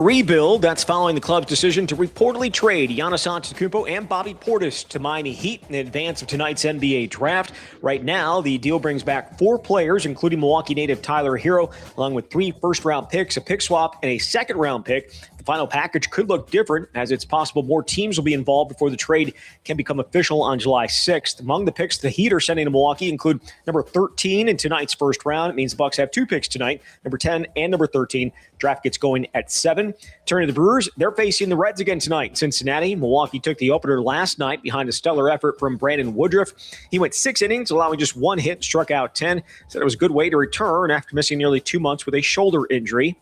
Rebuild, that's following the club's decision to reportedly trade Giannis Antetokounmpo and Bobby Portis to Miami Heat in advance of tonight's NBA draft. Right now, the deal brings back 4 players, including Milwaukee native Tyler Hero, along with 3 first-round picks, a pick swap, and a second-round pick. The final package could look different, as it's possible more teams will be involved before the trade can become official on July 6th. Among the picks the Heat are sending to Milwaukee include number 13 in tonight's first round. It means the Bucks have 2 picks tonight, number 10 and number 13. Draft gets going at 7. Turning to the Brewers, they're facing the Reds again tonight in Cincinnati. Milwaukee took the opener last night behind a stellar effort from Brandon Woodruff. He went 6 innings, allowing just 1 hit, struck out 10. Said it was a good way to return after missing nearly 2 months with a shoulder injury.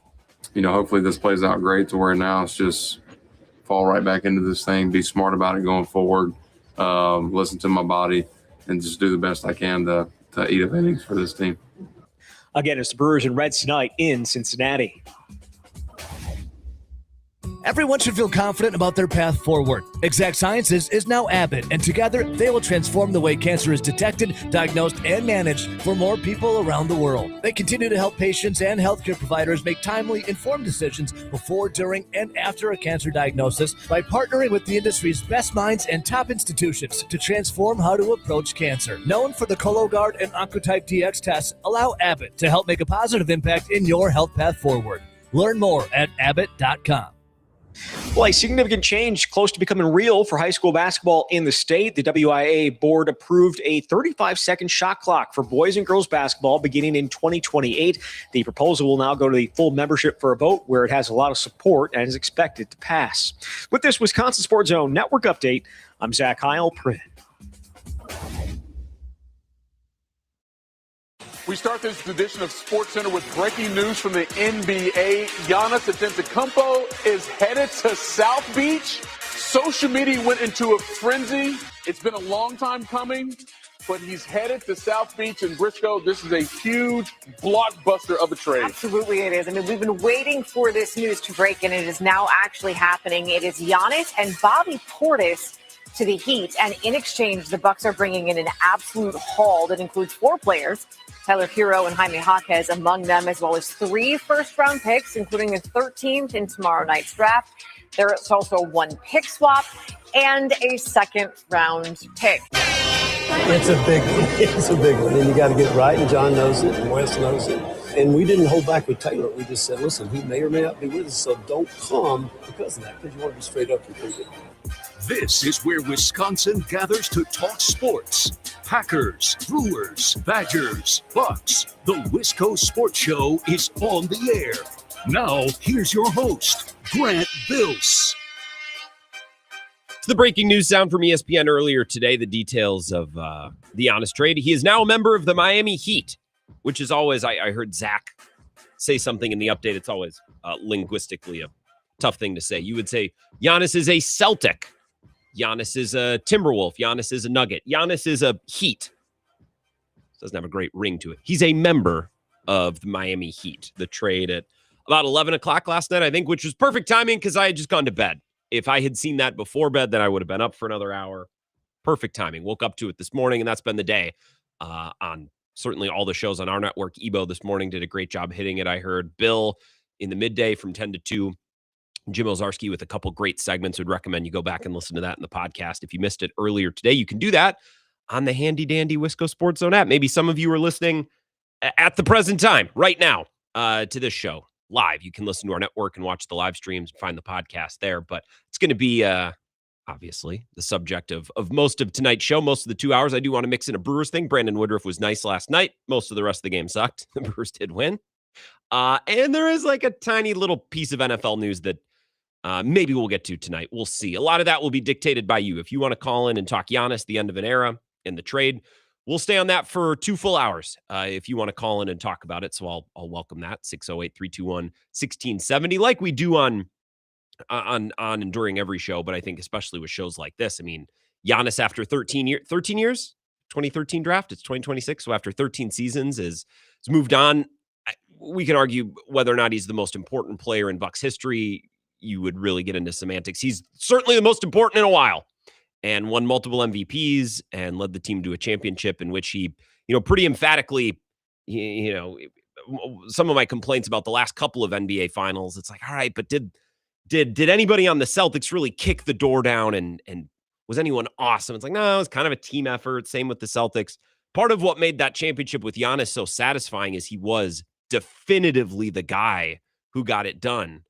Hopefully this plays out great to where now it's just fall right back into this thing, be smart about it going forward, listen to my body, and just do the best I can to eat up innings for this team. Again, it's the Brewers and Reds tonight in Cincinnati. Everyone should feel confident about their path forward. Exact Sciences is now Abbott, and together they will transform the way cancer is detected, diagnosed, and managed for more people around the world. They continue to help patients and healthcare providers make timely, informed decisions before, during, and after a cancer diagnosis by partnering with the industry's best minds and top institutions to transform how to approach cancer. Known for the Cologuard and Oncotype DX tests, allow Abbott to help make a positive impact in your health path forward. Learn more at abbott.com. Well, a significant change close to becoming real for high school basketball in the state. The WIA board approved a 35-second shot clock for boys and girls basketball beginning in 2028. The proposal will now go to the full membership for a vote where it has a lot of support and is expected to pass. With this Wisconsin Sports Zone Network update, I'm Zach Heilprin. We start this edition of SportsCenter with breaking news from the NBA. Giannis Antetokounmpo is headed to South Beach. Social media went into a frenzy. It's been a long time coming, but he's headed to South Beach in Briscoe. This is a huge blockbuster of a trade. Absolutely it is. I mean, we've been waiting for this news to break, and it is now actually happening. It is Giannis and Bobby Portis to the Heat, and in exchange, the Bucks are bringing in an absolute haul that includes 4 players. Tyler Hero and Jaime Jaquez among them, as well as 3 first-round picks, including the 13th in tomorrow night's draft. There's also 1 pick swap and a second-round pick. It's a big one. It's a big one, and you got to get it right, and John knows it, and Wes knows it. And we didn't hold back with Taylor. We just said, listen, he may or may not be with us, so don't come because of that, because you want to be straight up and prove it. This is where Wisconsin gathers to talk sports. Packers, Brewers, Badgers, Bucks. The Wisco Sports Show is on the air. Now, here's your host, Grant Bills. The breaking news sound from ESPN earlier today, the details of the Giannis trade. He is now a member of the Miami Heat, which is always, I heard Zach say something in the update. It's always linguistically a tough thing to say. You would say Giannis is a Celtic. Giannis is a Timberwolf. Giannis is a Nugget. Giannis is a Heat. Doesn't have a great ring to it. He's a member of the Miami Heat. The trade at about 11 o'clock last night, I think, which was perfect timing because I had just gone to bed. If I had seen that before bed, then I would have been up for another hour. Perfect timing. Woke up to it this morning, and that's been the day on certainly all the shows on our network. Ebo this morning did a great job hitting it. I heard Bill in the midday from 10 to 2. Jim Ozarski with a couple great segments. Would recommend you go back and listen to that in the podcast. If you missed it earlier today, you can do that on the handy dandy Wisco Sports Zone app. Maybe some of you are listening at the present time, right now, to this show live. You can listen to our network and watch the live streams and find the podcast there. But it's going to be, obviously, the subject of most of tonight's show, most of the 2 hours. I do want to mix in a Brewers thing. Brandon Woodruff was nice last night. Most of the rest of the game sucked. The Brewers did win. And there is like a tiny little piece of NFL news that maybe we'll get to tonight. We'll see. A lot of that will be dictated by you. If you want to call in and talk Giannis, the end of an era, and the trade, we'll stay on that for 2 full hours. If you want to call in and talk about it, so I'll welcome that. 608-321-1670, like we do on and during every show. But I think especially with shows like this, I mean, Giannis after 13 years, 2013 draft, it's 2026. So after 13 seasons has moved on. We can argue whether or not he's the most important player in Bucks history. You would really get into semantics. He's certainly the most important in a while, and won multiple MVPs and led the team to a championship in which he, pretty emphatically, some of my complaints about the last couple of NBA finals, it's like, all right, but did did anybody on the Celtics really kick the door down and was anyone awesome? It's like, no, it was kind of a team effort. Same with the Celtics. Part of what made that championship with Giannis so satisfying is he was definitively the guy who got it done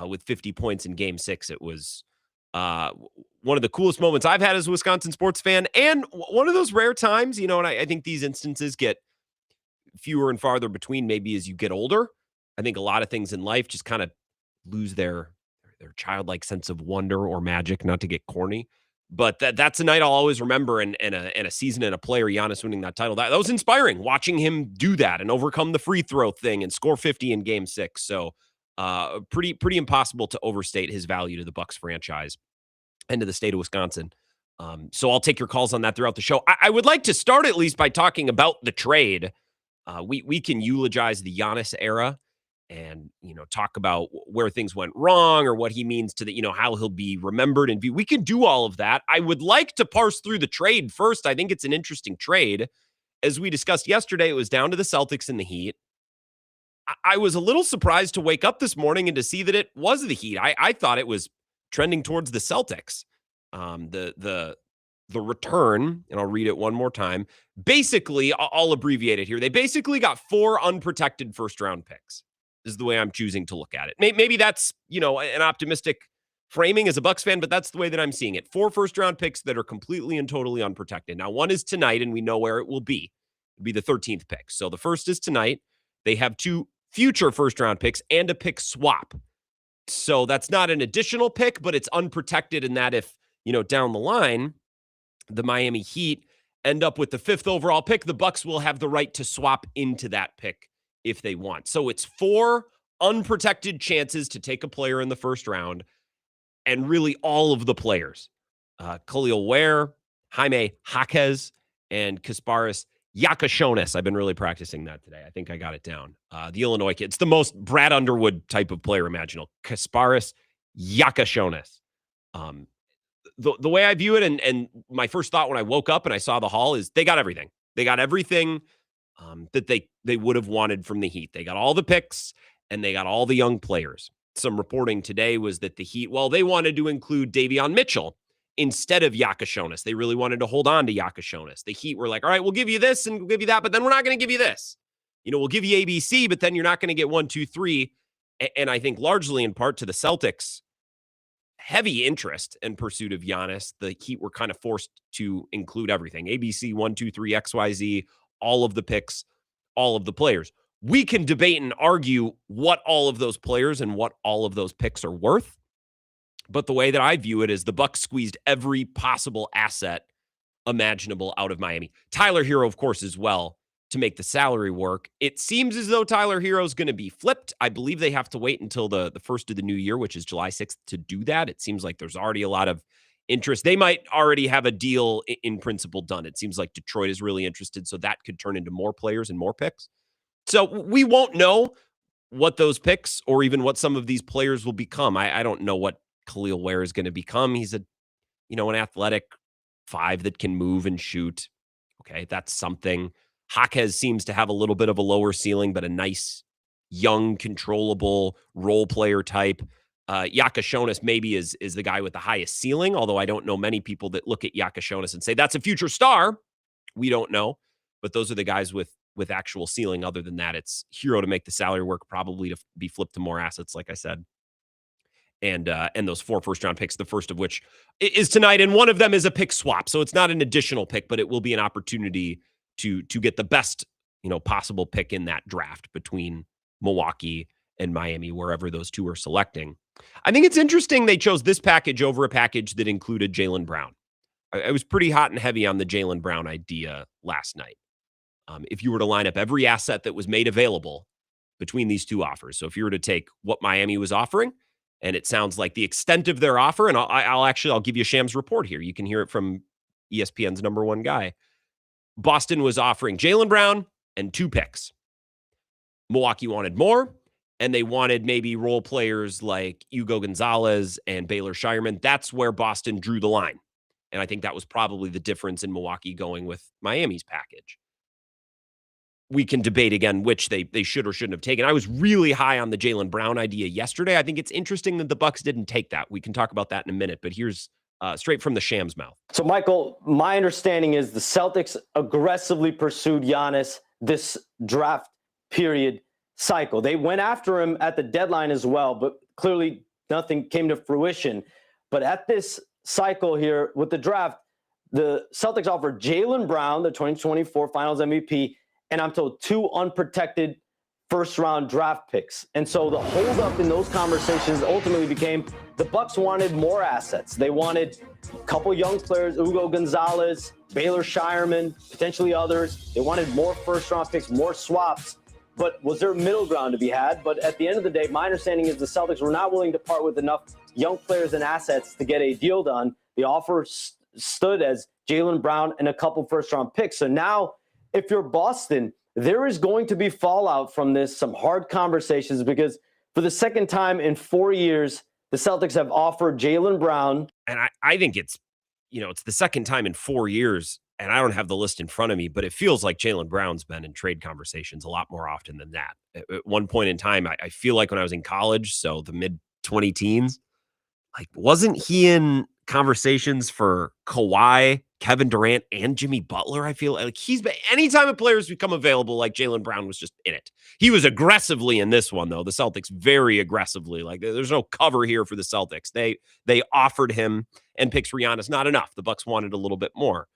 with 50 points in Game 6. It was one of the coolest moments I've had as a Wisconsin sports fan, and one of those rare times, and I think these instances get fewer and farther between maybe as you get older. I think a lot of things in life just kind of lose their childlike sense of wonder or magic, not to get corny. But that's a night I'll always remember, and a season and a player, Giannis winning that title. That was inspiring, watching him do that and overcome the free throw thing and score 50 in Game 6. So pretty impossible to overstate his value to the Bucks franchise and to the state of Wisconsin. So I'll take your calls on that throughout the show. I would like to start at least by talking about the trade. We can eulogize the Giannis era and, talk about where things went wrong or what he means to the, how he'll be remembered and we can do all of that. I would like to parse through the trade first. I think it's an interesting trade. As we discussed yesterday, it was down to the Celtics and the Heat. I was a little surprised to wake up this morning and to see that it was the Heat. I thought it was trending towards the Celtics. The return, and I'll read it one more time. Basically, I'll abbreviate it here. They basically got 4 unprotected first-round picks, is the way I'm choosing to look at it. Maybe that's, an optimistic framing as a Bucks fan, but that's the way that I'm seeing it. 4 first-round picks that are completely and totally unprotected. Now, one is tonight, and we know where it will be. It'll be the 13th pick. So the first is tonight. They have 2 future first-round picks and a pick swap. So that's not an additional pick, but it's unprotected in that if, down the line, the Miami Heat end up with the 5th overall pick, the Bucks will have the right to swap into that pick if they want. So it's 4 unprotected chances to take a player in the first round, and really all of the players. Khalil Ware, Jaime Jaquez, and Kasparis Yakashonis. I've been really practicing that today. I think I got it down. The Illinois kid. It's the most Brad Underwood type of player imaginable. Kasparis Yakashonis. The way I view it, and my first thought when I woke up and I saw the haul is they got everything. They got everything that they would have wanted from the Heat. They got all the picks and they got all the young players. Some reporting today was that the Heat, they wanted to include Davion Mitchell instead of Yakashonis. They really wanted to hold on to Yakashonis. The Heat were like, all right, we'll give you this and we'll give you that, but then we're not going to give you this. We'll give you ABC, but then you're not going to get 1, 2, 3. And I think largely in part to the Celtics' heavy interest and pursuit of Giannis, the Heat were kind of forced to include everything. ABC, 1, 2, 3, XYZ, all of the picks, all of the players. We can debate and argue what all of those players and what all of those picks are worth. But the way that I view it is the Bucks squeezed every possible asset imaginable out of Miami. Tyler Hero, of course, as well, to make the salary work. It seems as though Tyler Hero is going to be flipped. I believe they have to wait until the first of the new year, which is July 6th, to do that. It seems like there's already a lot of interest. They might already have a deal in principle done. It seems like Detroit is really interested, so that could turn into more players and more picks. So we won't know what those picks or even what some of these players will become. I don't know what Khalil Ware is going to become. He's an athletic 5 that can move and shoot. Okay, that's something. Jaquez seems to have a little bit of a lower ceiling, but a nice, young, controllable role player type. Yakashonis maybe is the guy with the highest ceiling, although I don't know many people that look at Yakashonis and say that's a future star. We don't know, but those are the guys with actual ceiling. Other than that, it's Hero to make the salary work, probably to be flipped to more assets, like I said. And those 4 first-round picks, the first of which is tonight, and one of them is a pick swap. So it's not an additional pick, but it will be an opportunity to get the best, possible pick in that draft between Milwaukee and Miami, wherever those two are selecting. I think it's interesting they chose this package over a package that included Jaylen Brown. I was pretty hot and heavy on the Jaylen Brown idea last night. If you were to line up every asset that was made available between these 2 offers. So if you were to take what Miami was offering, and it sounds like the extent of their offer, and I'll give you Sham's report here. You can hear it from ESPN's #1 guy. Boston was offering Jaylen Brown and 2 picks. Milwaukee wanted more, and they wanted maybe role players like Hugo Gonzalez and Baylor Shireman. That's where Boston drew the line. And I think that was probably the difference in Milwaukee going with Miami's package. we can debate again which they should or shouldn't have taken. I was really high on the Jaylen Brown idea yesterday. I think it's interesting that the Bucks didn't take that. We can talk about that in a minute, but here's straight from the Shams' mouth. So, Michael, my understanding is the Celtics aggressively pursued Giannis this draft period cycle. They went after him at the deadline as well, but clearly nothing came to fruition. But at this cycle here with the draft, the Celtics offered Jaylen Brown, the 2024 Finals MVP, and I'm told 2 unprotected first-round draft picks. And so the holdup in those conversations ultimately became the Bucks wanted more assets. They wanted a couple young players, Ugo Gonzalez, Baylor Shireman, potentially others. They wanted more first-round picks, more swaps. But was there middle ground to be had? But at the end of the day, my understanding is the Celtics were not willing to part with enough young players and assets to get a deal done. The offer stood as Jaylen Brown and a couple first-round picks. So now, if you're Boston, there is going to be fallout from this, some hard conversations, because for the second time in 4 years, the Celtics have offered Jaylen Brown. And I think it's the second time in 4 years, and I don't have the list in front of me, but it feels like Jaylen Brown's been in trade conversations a lot more often than that. At one point in time, I feel like when I was in college, so the mid-20 teens, like, wasn't he in conversations for Kawhi, Kevin Durant, and Jimmy Butler? I feel like he's been, anytime a player's become available, like Jaylen Brown was just in it. He was aggressively in this one, though. The Celtics very aggressively. Like, there's no cover here for the Celtics. They offered him and picks for Giannis. Not enough. The Bucks wanted a little bit more.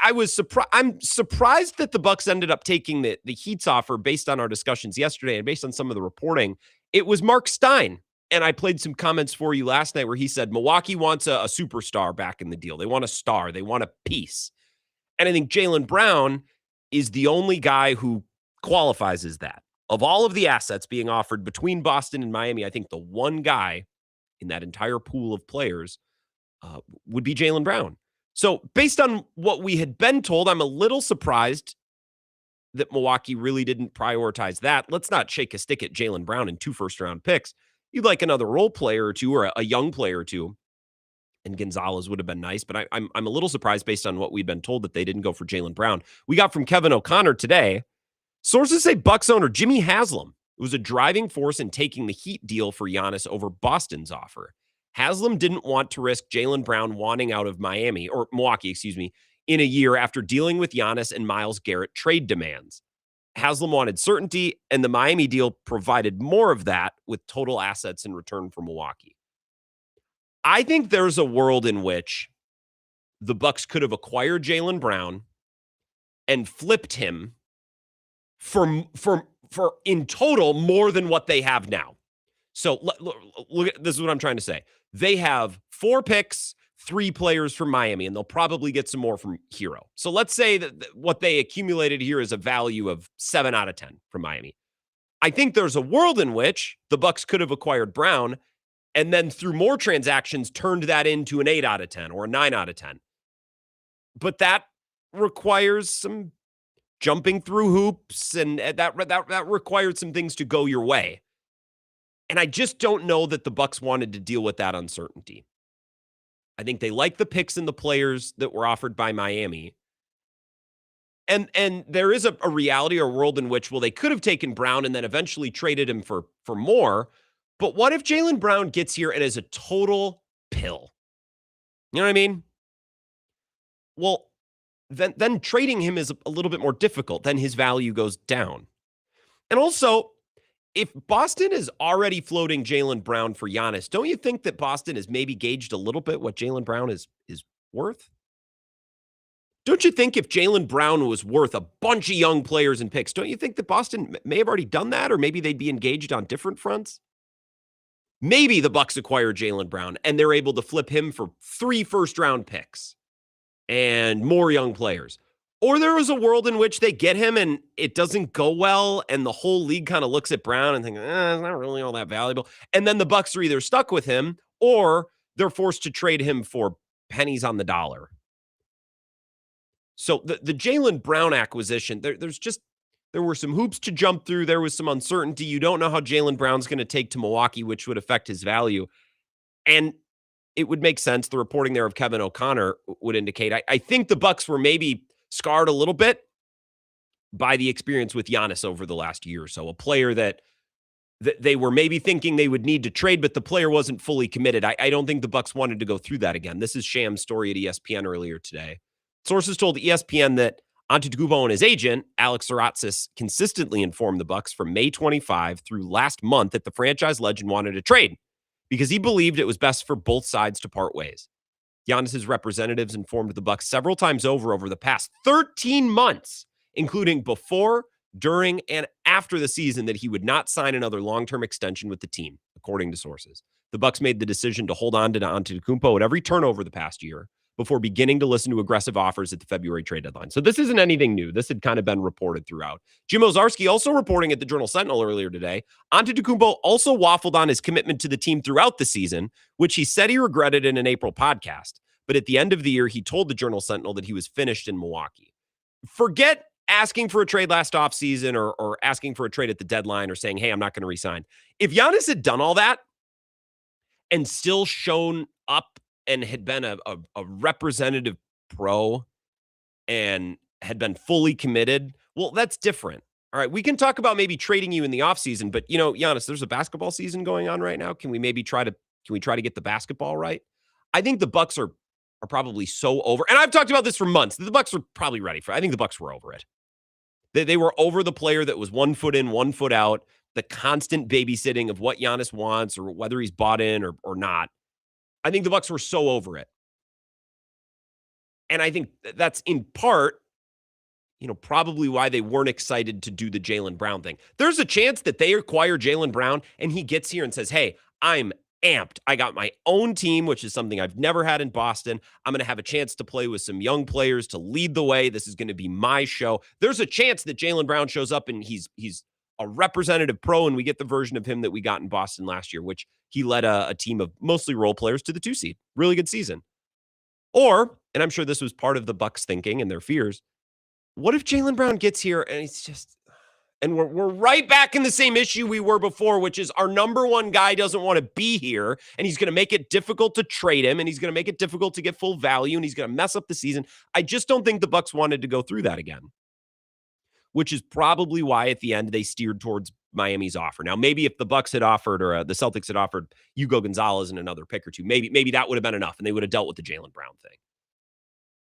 I was surprised. I'm surprised that the Bucks ended up taking the Heat's offer based on our discussions yesterday and based on some of the reporting. It was Mark Stein. And I played some comments for you last night where he said Milwaukee wants a superstar back in the deal. They want a star. They want a piece. And I think Jaylen Brown is the only guy who qualifies as that. Of all of the assets being offered between Boston and Miami, I think the one guy in that entire pool of players would be Jaylen Brown. So based on what we had been told, I'm a little surprised that Milwaukee really didn't prioritize that. Let's not shake a stick at Jaylen Brown and 2 first-round picks. You'd like another role player or two, or a young player or two, and Gonzalez would have been nice. But I'm a little surprised based on what we've been told that they didn't go for Jaylen Brown. We got from Kevin O'Connor today. Sources say Bucks owner Jimmy Haslam was a driving force in taking the Heat deal for Giannis over Boston's offer. Haslam didn't want to risk Jaylen Brown wanting out of Milwaukee, in a year after dealing with Giannis and Myles Garrett trade demands. Haslam wanted certainty, and the Miami deal provided more of that with total assets in return for Milwaukee. I think there's a world in which the Bucks could have acquired Jaylen Brown and flipped him for in total more than what they have now. So look, this is what I'm trying to say. They have 4 picks, 3 players from Miami, and they'll probably get some more from Hero. So let's say that what they accumulated here is a value of 7 out of 10 from Miami. I think there's a world in which the Bucks could have acquired Brown and then through more transactions turned that into an 8 out of 10 or a 9 out of 10. But that requires some jumping through hoops, and that required some things to go your way. And I just don't know that the Bucks wanted to deal with that uncertainty. I think they like the picks and the players that were offered by Miami. And there is a reality or world in which, well, they could have taken Brown and then eventually traded him for more. But what if Jaylen Brown gets here and is a total pill? You know what I mean? Well, then trading him is a little bit more difficult. Then his value goes down. And also, if Boston is already floating Jaylen Brown for Giannis, don't you think that Boston has maybe gauged a little bit what Jaylen Brown is worth? Don't you think if Jaylen Brown was worth a bunch of young players and picks, don't you think that Boston may have already done that, or maybe they'd be engaged on different fronts? Maybe the Bucks acquire Jaylen Brown and they're able to flip him for 3 first-round picks and more young players. Or there was a world in which they get him and it doesn't go well and the whole league kind of looks at Brown and thinks, it's not really all that valuable. And then the Bucks are either stuck with him or they're forced to trade him for pennies on the dollar. So the Jaylen Brown acquisition, there were some hoops to jump through. There was some uncertainty. You don't know how Jaylen Brown's going to take to Milwaukee, which would affect his value. And it would make sense. The reporting there of Kevin O'Connor would indicate. I think the Bucks were maybe scarred a little bit by the experience with Giannis over the last year or so, a player that they were maybe thinking they would need to trade, but the player wasn't fully committed. I don't think the Bucks wanted to go through that again. This is Sham's story at ESPN earlier today. Sources told ESPN that Antetokounmpo and his agent, Alex Saratzis, consistently informed the Bucks from May 25 through last month that the franchise legend wanted to trade because he believed it was best for both sides to part ways. Giannis's representatives informed the Bucks several times over the past 13 months, including before, during, and after the season, that he would not sign another long-term extension with the team, according to sources. The Bucks made the decision to hold on to Antetokounmpo at every turnover the past year before beginning to listen to aggressive offers at the February trade deadline. So this isn't anything new. This had kind of been reported throughout. Jim Ozarski also reporting at the Journal-Sentinel earlier today, Antetokounmpo also waffled on his commitment to the team throughout the season, which he said he regretted in an April podcast. But at the end of the year, he told the Journal-Sentinel that he was finished in Milwaukee. Forget asking for a trade last offseason or asking for a trade at the deadline or saying, hey, I'm not going to resign. If Giannis had done all that and still shown up and had been a representative pro and had been fully committed, well, that's different. All right, we can talk about maybe trading you in the offseason, but, you know, Giannis, there's a basketball season going on right now. Can we try to get the basketball right? I think the Bucks are probably so over, and I've talked about this for months. The Bucks are probably ready for it. I think the Bucks were over it. They were over the player that was 1 foot in, 1 foot out, the constant babysitting of what Giannis wants or whether he's bought in or not. I think the Bucks were so over it. And I think that's in part, you know, probably why they weren't excited to do the Jaylen Brown thing. There's a chance that they acquire Jaylen Brown and he gets here and says, hey, I'm amped. I got my own team, which is something I've never had in Boston. I'm going to have a chance to play with some young players to lead the way. This is going to be my show. There's a chance that Jaylen Brown shows up and he's a representative pro and we get the version of him that we got in Boston last year, which he led a team of mostly role players to the 2 seed. Really good season. Or, and I'm sure this was part of the Bucks thinking and their fears, what if Jaylen Brown gets here and it's just, and we're right back in the same issue we were before, which is our number one guy doesn't want to be here and he's going to make it difficult to trade him and he's going to make it difficult to get full value and he's going to mess up the season. I just don't think the Bucks wanted to go through that again, which is probably why at the end they steered towards Miami's offer. Now, maybe if the Bucks had offered or the Celtics had offered Hugo Gonzalez and another pick or two, maybe that would have been enough and they would have dealt with the Jaylen Brown thing.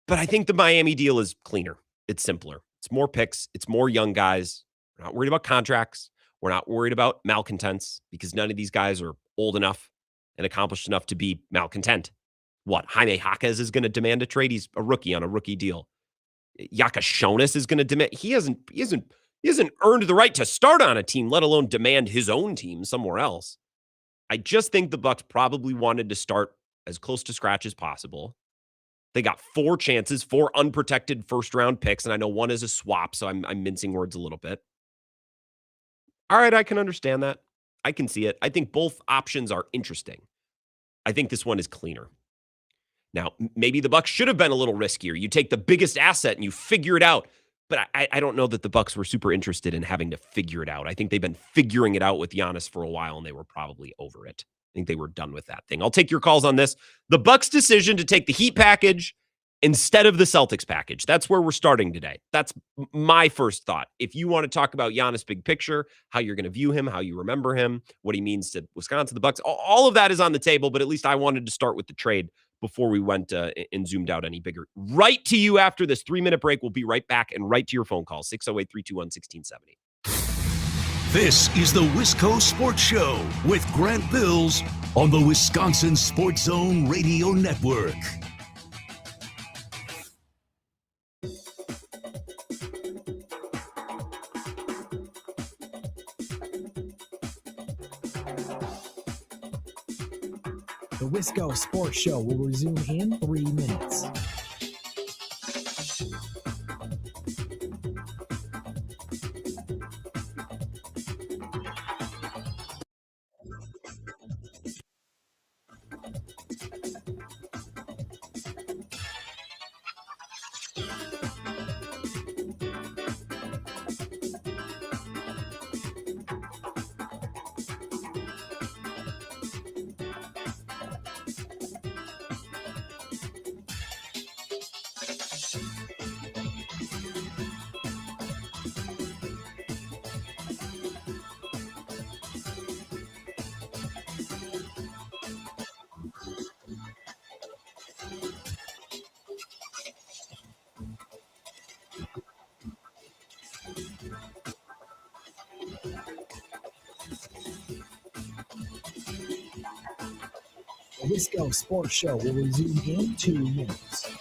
But I think the Miami deal is cleaner. It's simpler. It's more picks. It's more young guys. We're not worried about contracts. We're not worried about malcontents because none of these guys are old enough and accomplished enough to be malcontent. What? Jaime Jaquez is going to demand a trade. He's a rookie on a rookie deal. Yakashonis is going to demand. He hasn't earned the right to start on a team, let alone demand his own team somewhere else. I just think the Bucks probably wanted to start as close to scratch as possible. They got 4 chances, 4 unprotected first-round picks, and I know one is a swap, so I'm mincing words a little bit. All right, I can understand that. I can see it. I think both options are interesting. I think this one is cleaner. Now, maybe the Bucks should have been a little riskier. You take the biggest asset and you figure it out. But I don't know that the Bucks were super interested in having to figure it out. I think they've been figuring it out with Giannis for a while, and they were probably over it. I think they were done with that thing. I'll take your calls on this. The Bucks' decision to take the Heat package instead of the Celtics package. That's where we're starting today. That's my first thought. If you want to talk about Giannis big picture, how you're going to view him, how you remember him, what he means to Wisconsin, the Bucks, all of that is on the table, but at least I wanted to start with the trade before we went and zoomed out any bigger. Right to you after this 3-minute break. We'll be right back and right to your phone call, 608-321-1670. This is the Wisco Sports Show with Grant Bills on the Wisconsin Sports Zone Radio Network. The Wisco Sports Show will resume in 3 minutes. The Wisco Sports Show will resume in 2 minutes.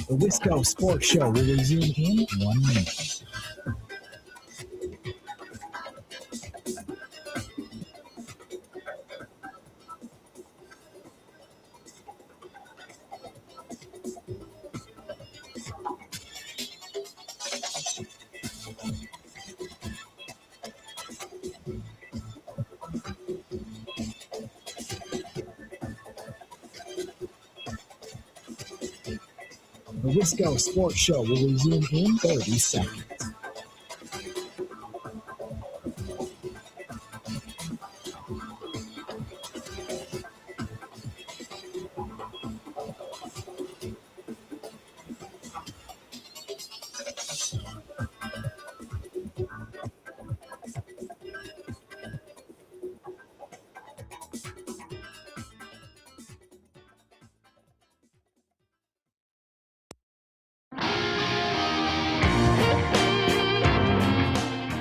The Wisco Sports Show will resume in 1 minute. The Wisco Sports Show will resume in 30 seconds.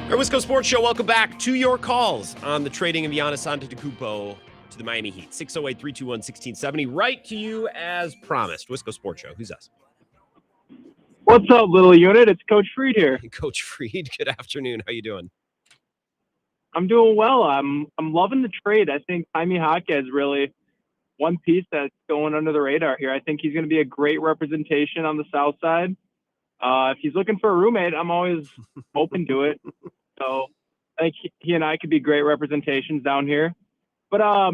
Our Wisco Sports Show, welcome back to your calls on the trading of Giannis Antetokounmpo to the Miami Heat. 608-321-1670, right to you as promised. Wisco Sports Show, who's us? What's up, little unit? It's Coach Freed here. Coach Freed, good afternoon. How you doing? I'm doing well. I'm loving the trade. I think Jaime Jaquez is really one piece that's going under the radar here. I think he's going to be a great representation on the South Side. If he's looking for a roommate, I'm always open to it. So I think he and I could be great representations down here. But, I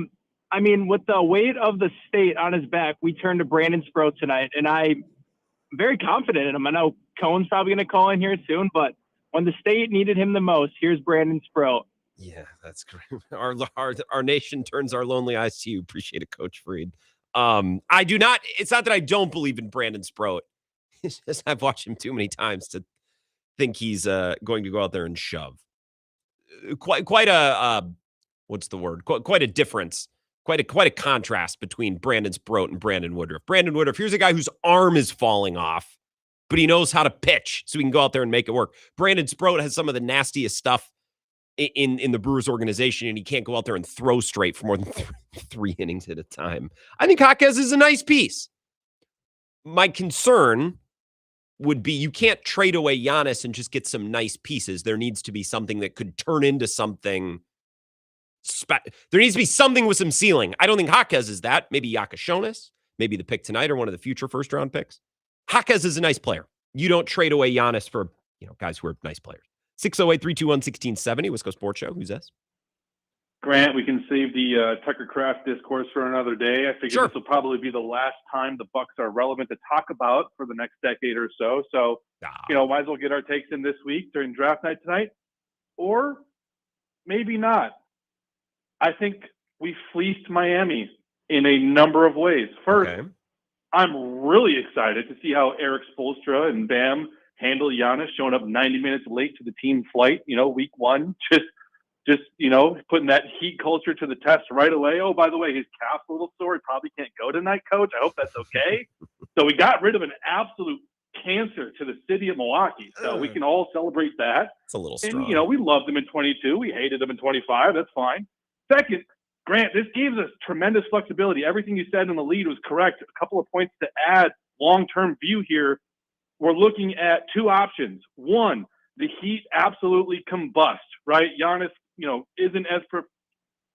mean, with the weight of the state on his back, we turned to Brandon Sproat tonight, and I'm very confident in him. I know Cohen's probably going to call in here soon, but when the state needed him the most, here's Brandon Sproat. Yeah, that's great. Our nation turns our lonely eyes to you. Appreciate it, Coach Freed. I do not. It's not that I don't believe in Brandon Sproat. It's just I've watched him too many times to think he's going to go out there and shove. Quite a what's the word? Quite a difference. Quite a contrast between Brandon Sproat and Brandon Woodruff. Brandon Woodruff, here's a guy whose arm is falling off, but he knows how to pitch, so he can go out there and make it work. Brandon Sproat has some of the nastiest stuff in the Brewers organization, and he can't go out there and throw straight for more than three innings at a time. I think Jaquez is a nice piece. My concern would be you can't trade away Giannis and just get some nice pieces. There needs to be something that could turn into something. There needs to be something with some ceiling. I don't think Jaquez is that. Maybe Yakashonis, maybe the pick tonight or one of the future first-round picks. Jaquez is a nice player. You don't trade away Giannis for guys who are nice players. 608-321-1670, Wisco Sports Show. Who's this? Grant, we can save the Tucker Kraft discourse for another day. I figure This will probably be the last time the Bucks are relevant to talk about for the next decade or so. So, might as well get our takes in this week during draft night tonight. Or maybe not. I think we fleeced Miami in a number of ways. First, I'm really excited to see how Eric Spoelstra and Bam handle Giannis showing up 90 minutes late to the team flight, week one. Just putting that Heat culture to the test right away. Oh, by the way, his calf's a little sore. He probably can't go tonight, Coach. I hope that's okay. So we got rid of an absolute cancer to the city of Milwaukee. So we can all celebrate that. It's a little strong. And, we loved him in 22. We hated him in 25. That's fine. Second, Grant, this gives us tremendous flexibility. Everything you said in the lead was correct. A couple of points to add long-term view here. We're looking at two options. One, the Heat absolutely combust, right? Giannis, isn't as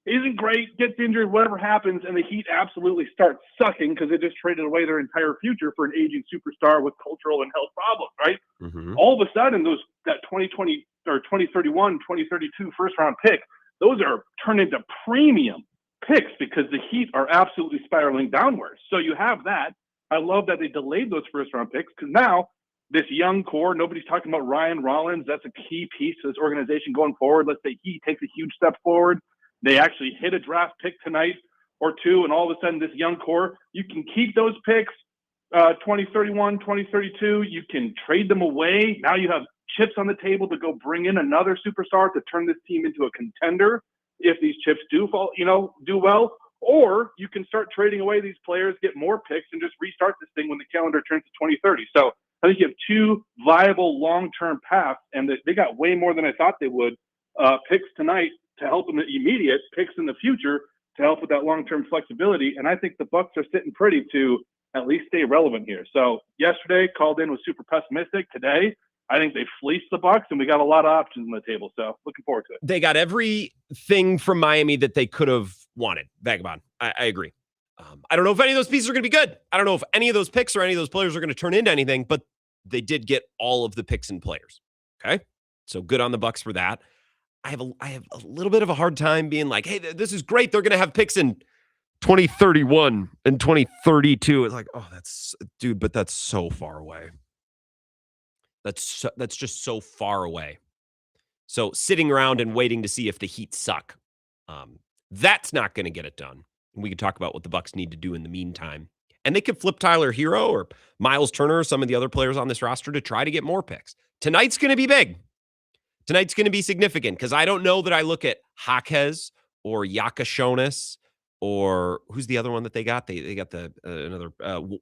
isn't great, gets injured, whatever happens, and the Heat absolutely start sucking because they just traded away their entire future for an aging superstar with cultural and health problems, right? Mm-hmm. All of a sudden, that 2020 or 2031, 2032 first-round pick, those are turned into premium picks because the Heat are absolutely spiraling downwards. So you have that. I love that they delayed those first-round picks because now this young core, nobody's talking about Ryan Rollins. That's a key piece to this organization going forward. Let's say he takes a huge step forward. They actually hit a draft pick tonight or two, and all of a sudden this young core, you can keep those picks, 2031, 2032. You can trade them away. Now you have chips on the table to go bring in another superstar to turn this team into a contender if these chips do fall, do well. Or you can start trading away these players, get more picks, and just restart this thing when the calendar turns to 2030. So I think you have two viable long-term paths, and they got way more than I thought they would. Picks tonight to help them immediate, picks in the future to help with that long-term flexibility. And I think the Bucks are sitting pretty to at least stay relevant here. So yesterday, called in was super pessimistic. Today, I think they fleeced the Bucks, and we got a lot of options on the table. So looking forward to it. They got everything from Miami that they could have wanted. Vagabond. I agree. I don't know if any of those pieces are going to be good. I don't know if any of those picks or any of those players are going to turn into anything, but they did get all of the picks and players. Okay. So good on the Bucks for that. I have a little bit of a hard time being like, hey, this is great. They're going to have picks in 2031 and 2032. It's like, oh, but that's so far away. That's just so far away. So sitting around and waiting to see if the Heat suck, that's not going to get it done. And we could talk about what the Bucks need to do in the meantime. And they could flip Tyler Hero or Miles Turner or some of the other players on this roster to try to get more picks. Tonight's going to be big. Tonight's going to be significant because I don't know that I look at Jaquez or Yakashonis or who's the other one that they got? They got another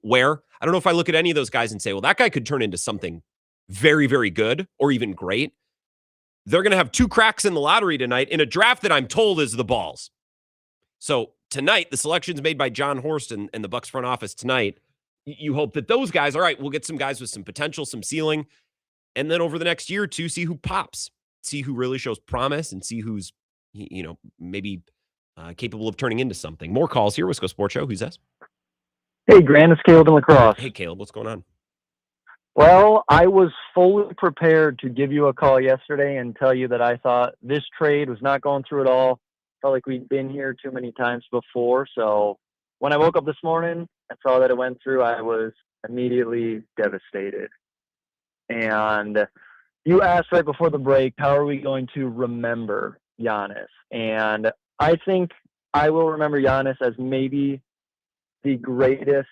Ware. I don't know if I look at any of those guys and say, well, that guy could turn into something very, very good or even great. They're going to have two cracks in the lottery tonight in a draft that I'm told is the balls. So tonight, the selections made by John Horst and the Bucks front office tonight, you hope that those guys, all right, we'll get some guys with some potential, some ceiling, and then over the next year or two, see who pops, see who really shows promise, and see who's, maybe capable of turning into something. More calls here, Wisco Sports Show. Who's this? Hey, Grant, it's Caleb in La Crosse. Hey, Caleb, what's going on? Well, I was fully prepared to give you a call yesterday and tell you that I thought this trade was not going through at all. Felt like we'd been here too many times before. So when I woke up this morning and saw that it went through, I was immediately devastated. And you asked right before the break, how are we going to remember Giannis? And I think I will remember Giannis as maybe the greatest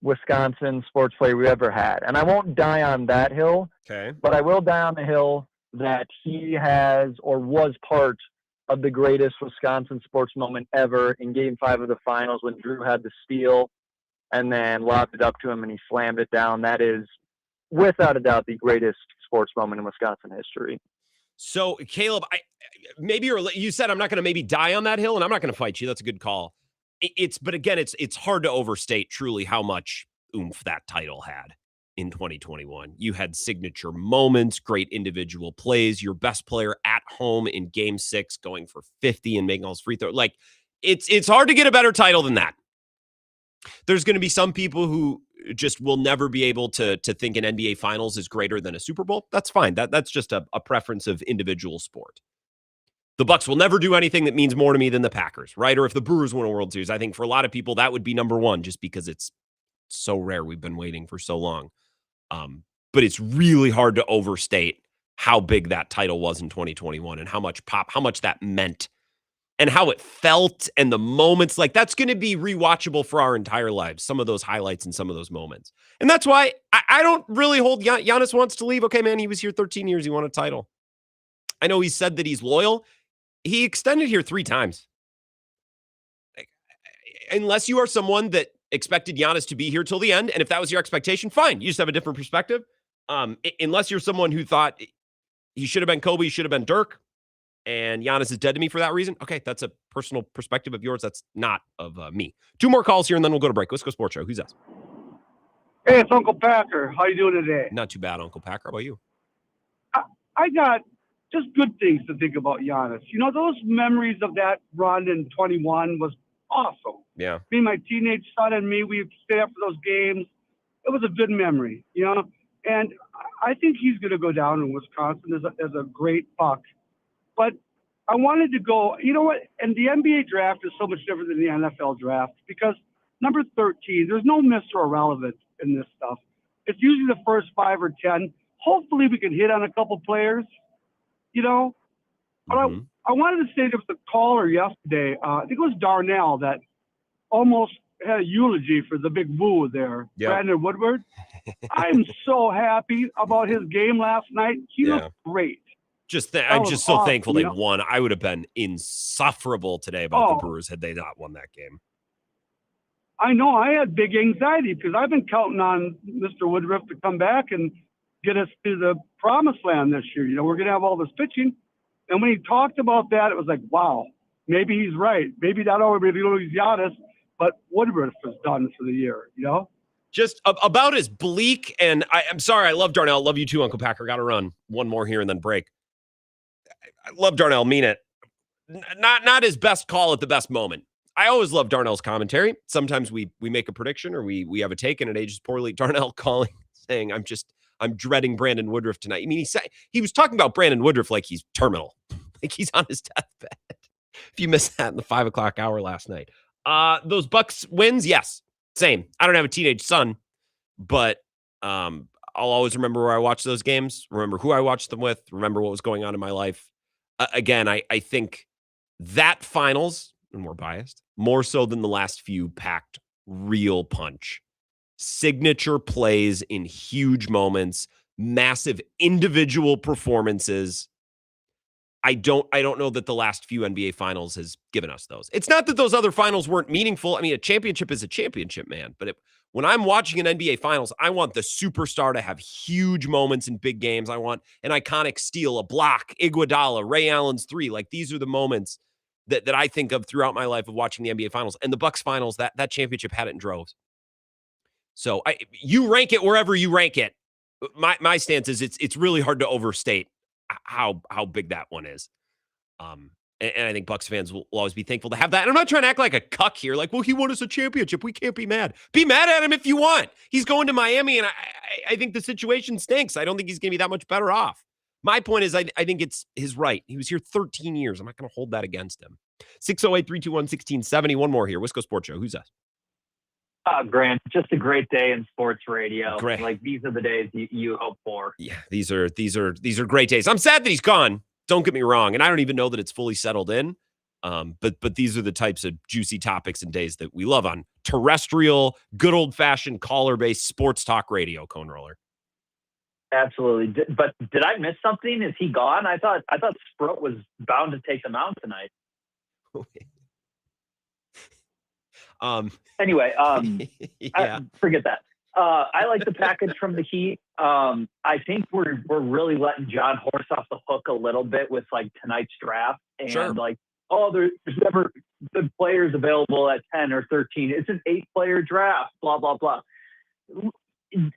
Wisconsin sports player we ever had. And I won't die on that hill, okay, but I will die on the hill that he has or was part of the greatest Wisconsin sports moment ever in Game 5 of the finals when Drew had the steal and then lobbed it up to him and he slammed it down. That is, without a doubt, the greatest sports moment in Wisconsin history. So, Caleb, you said I'm not going to maybe die on that hill, and I'm not going to fight you. That's a good call. But again, it's hard to overstate truly how much oomph that title had in 2021. You had signature moments, great individual plays, your best player at home in Game 6 going for 50 and making all his free throws. Like, it's hard to get a better title than that. There's going to be some people who just will never be able to think an NBA Finals is greater than a Super Bowl. That's fine. That's just a preference of individual sport. The Bucks will never do anything that means more to me than the Packers, right? Or if the Brewers win a World Series, I think for a lot of people that would be number one just because it's so rare. We've been waiting for so long. But it's really hard to overstate how big that title was in 2021 and how much that meant and how it felt and the moments. Like, that's going to be rewatchable for our entire lives, some of those highlights and some of those moments. And that's why I don't really hold Giannis wants to leave. Okay, man, he was here 13 years. He won a title. I know he said that he's loyal. He extended here 3 times. Unless you are someone that expected Giannis to be here till the end, and if that was your expectation, fine. You just have a different perspective. Unless you're someone who thought he should have been Kobe, he should have been Dirk, and Giannis is dead to me for that reason, okay, that's a personal perspective of yours. That's not of me. 2 more calls here, and then we'll go to break. Let's go Sports Show. Who's that? Hey, it's Uncle Packer. How you doing today? Not too bad, Uncle Packer. How about you? I got just good things to think about Giannis. You know, those memories of that run in 21 was awesome. Yeah. Me, my teenage son, and me, we stayed up for those games. It was a good memory, you know. And I think he's going to go down in Wisconsin as a great Buck. But I wanted to go, you know what? And the NBA draft is so much different than the NFL draft because number 13, there's no Mr. Irrelevant in this stuff. It's usually the first 5 or 10. Hopefully we can hit on a couple players, you know. But I wanted to say there was a caller yesterday, I think it was Darnell, that almost had a eulogy for the big boo there, Brandon Woodruff. I'm so happy about his game last night. He looked great. I'm just so thankful they you know? won. I would have been insufferable today about the Brewers had they not won that game. I know. I had big anxiety because I've been counting on Mr. Woodruff to come back and get us to the promised land this year. You know, we're going to have all this pitching. And when he talked about that, it was like, wow, maybe he's right. Maybe not only lose Giannis, but Woodruff is done for the year, you know? Just about as bleak, and I'm sorry, I love Darnell. Love you too, Uncle Packer. Got to run. One more here and then break. I love Darnell, mean it. Not his best call at the best moment. I always love Darnell's commentary. Sometimes we make a prediction or we have a take and it ages poorly. Darnell calling, saying, I'm dreading Brandon Woodruff tonight. I mean, he was talking about Brandon Woodruff like he's terminal, like he's on his deathbed. If you missed that in the 5 o'clock hour last night. Those Bucks wins, yes, same. I don't have a teenage son, but I'll always remember where I watched those games, remember who I watched them with, remember what was going on in my life. Again, I think that finals, and we're biased, more so than the last few, packed real punch. Signature plays in huge moments, massive individual performances. I don't know that the last few NBA finals has given us those. It's not that those other finals weren't meaningful. I mean, a championship is a championship, man. But when I'm watching an NBA finals, I want the superstar to have huge moments in big games. I want an iconic steal, a block, Iguodala, Ray Allen's three. Like, these are the moments that I think of throughout my life of watching the NBA finals. And the Bucks finals, that championship had it in droves. So you rank it wherever you rank it. My stance is it's really hard to overstate how big that one is. And I think Bucks fans will always be thankful to have that. And I'm not trying to act like a cuck here. Like, well, he won us a championship. We can't be mad. Be mad at him if you want. He's going to Miami, and I think the situation stinks. I don't think he's going to be that much better off. My point is I think it's his right. He was here 13 years. I'm not going to hold that against him. 608-321-1670. One more here. Wisco Sports Show. Who's us? Grant, just a great day in sports radio. Great. Like, these are the days you hope for. Yeah, these are great days. I'm sad that he's gone. Don't get me wrong, and I don't even know that it's fully settled in. But these are the types of juicy topics and days that we love on terrestrial, good old fashioned caller based sports talk radio. Cone Roller. Absolutely. But did I miss something? Is he gone? I thought Sprout was bound to take them out tonight. Anyway, yeah. Forget that. I like the package from the Heat. I think we're really letting John Horst off the hook a little bit with like tonight's draft and there's never good players available at 10 or 13. It's an 8-player draft, blah, blah, blah.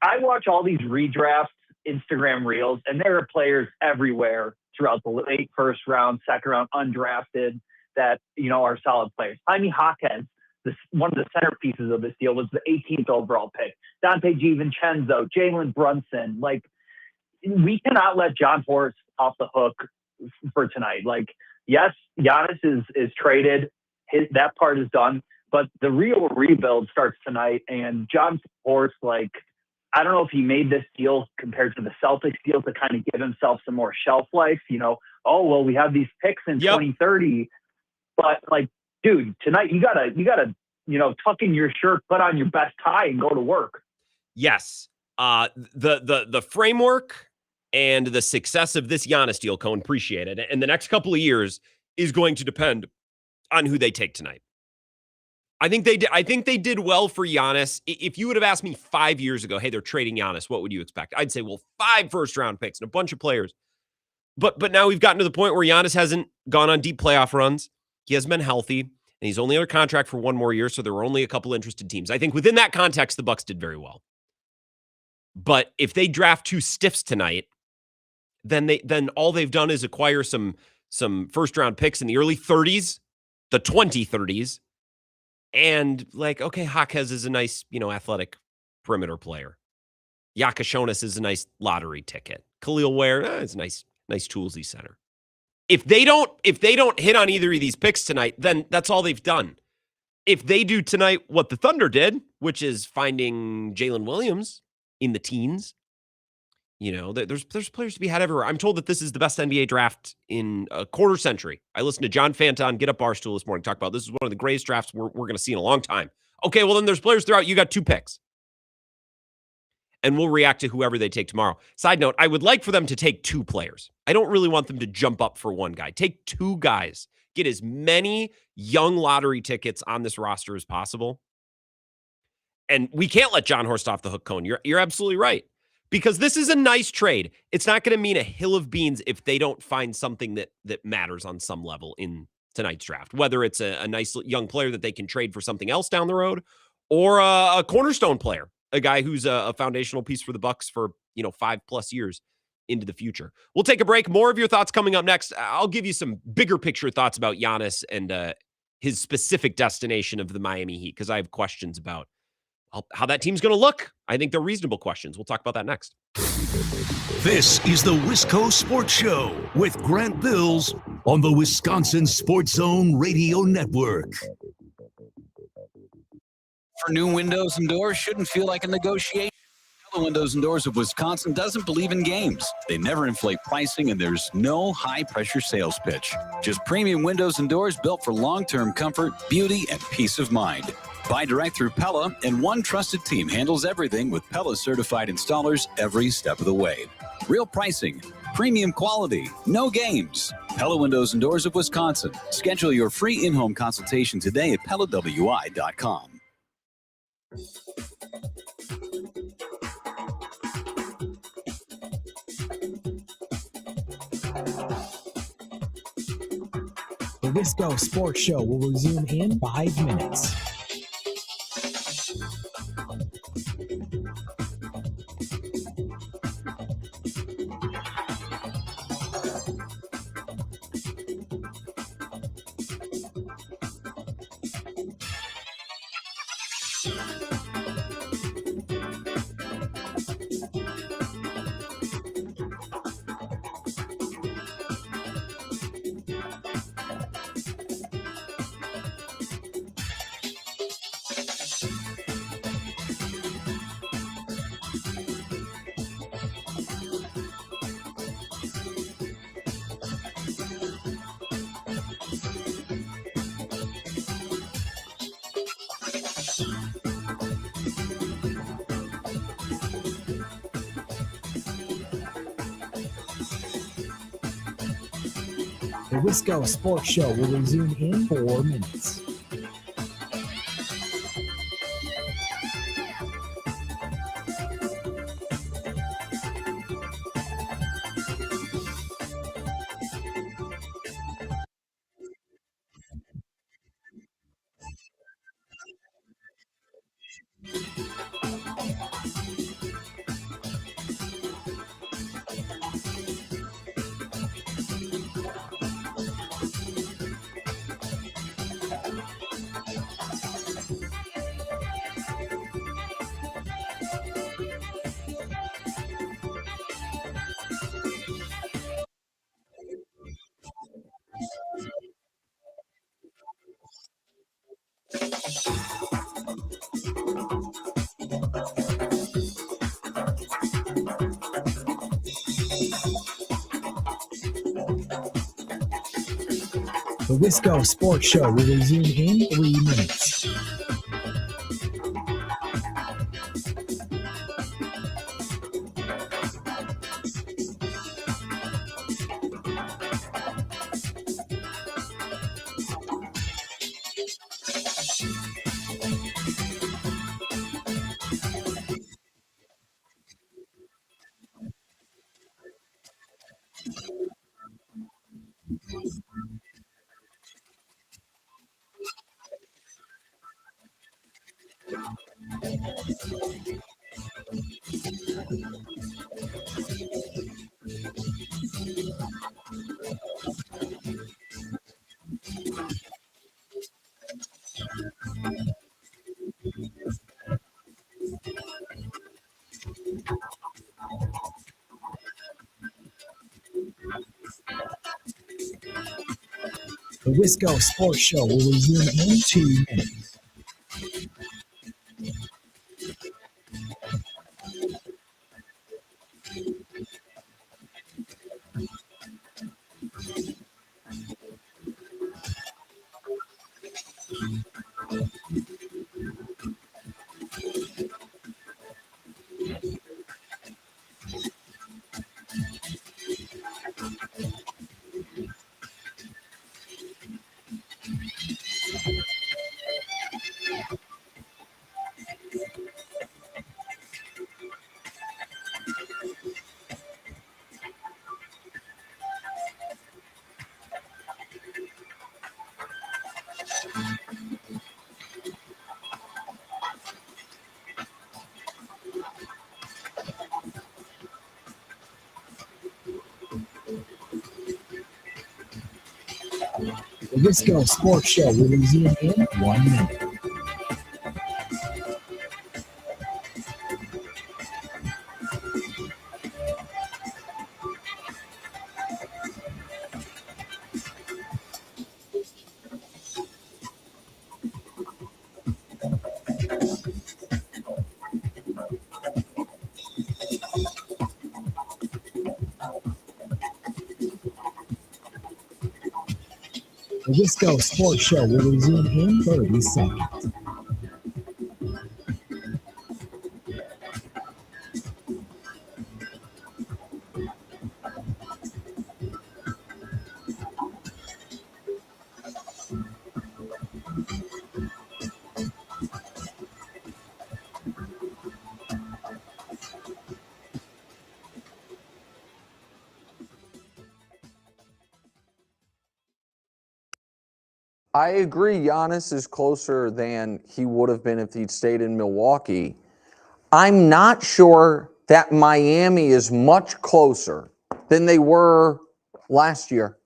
I watch all these redrafts, Instagram reels, and there are players everywhere throughout the late first round, second round, undrafted that, are solid players. Jaime Jaquez, one of the centerpieces of this deal, was the 18th overall pick. Dante DiVincenzo, Jalen Brunson. Like, we cannot let John Horst off the hook for tonight. Like, yes, Giannis is traded. That part is done. But the real rebuild starts tonight. And John Horst, like, I don't know if he made this deal compared to the Celtics deal to kind of give himself some more shelf life. We have these picks in 2030. But, like, dude, tonight you gotta, tuck in your shirt, put on your best tie, and go to work. Yes. The framework and the success of this Giannis deal, Cone, appreciate it. And the next couple of years is going to depend on who they take tonight. I think they did well for Giannis. If you would have asked me 5 years ago, hey, they're trading Giannis, what would you expect? I'd say, well, 5 first-round picks and a bunch of players. But now we've gotten to the point where Giannis hasn't gone on deep playoff runs. He hasn't been healthy, and he's only under contract for one more year, so there were only a couple interested teams. I think within that context, the Bucks did very well. But if they draft 2 stiffs tonight, then all they've done is acquire some first-round picks in the early 30s, the 2030s, and like, okay, Jaquez is a nice, athletic perimeter player. Yakashonis is a nice lottery ticket. Khalil Ware is a nice toolsy center. If they don't hit on either of these picks tonight, then that's all they've done. If they do tonight what the Thunder did, which is finding Jalen Williams in the teens, there's players to be had everywhere. I'm told that this is the best NBA draft in a quarter century. I listened to John Fanton get up Barstool this morning, talk about this is one of the greatest drafts we're going to see in a long time. Okay, well then there's players throughout. You got 2 picks. And we'll react to whoever they take tomorrow. Side note, I would like for them to take 2 players. I don't really want them to jump up for one guy. Take 2 guys. Get as many young lottery tickets on this roster as possible. And we can't let John Horst off the hook, Cone. You're absolutely right. Because this is a nice trade. It's not going to mean a hill of beans if they don't find something that matters on some level in tonight's draft. Whether it's a nice young player that they can trade for something else down the road, or a cornerstone player, a guy who's a foundational piece for the Bucks for 5+ years into the future. We'll take a break. More of your thoughts coming up next. I'll give you some bigger picture thoughts about Giannis and his specific destination of the Miami Heat, because I have questions about how that team's going to look. I think they're reasonable questions. We'll talk about that next. This is the Wisco Sports Show with Grant Bills on the Wisconsin Sports Zone Radio Network. For new windows and doors shouldn't feel like a negotiation. Pella Windows and Doors of Wisconsin doesn't believe in games. They never inflate pricing, and there's no high-pressure sales pitch. Just premium windows and doors built for long-term comfort, beauty, and peace of mind. Buy direct through Pella, and one trusted team handles everything with Pella-certified installers every step of the way. Real pricing, premium quality, no games. Pella Windows and Doors of Wisconsin. Schedule your free in-home consultation today at PellaWI.com. The Wisco Sports Show will resume in 5 minutes. The Wisco Sports Show will resume in 4 minutes. The Wisco Sports Show will resume in 3 minutes. The Wisco Sports Show will resume in 2 minutes. The Wisco Sports Show will resume in 1 minute. The Wisco Sports Show will resume in 30 seconds. I agree Giannis is closer than he would have been if he'd stayed in Milwaukee. I'm not sure that Miami is much closer than they were last year,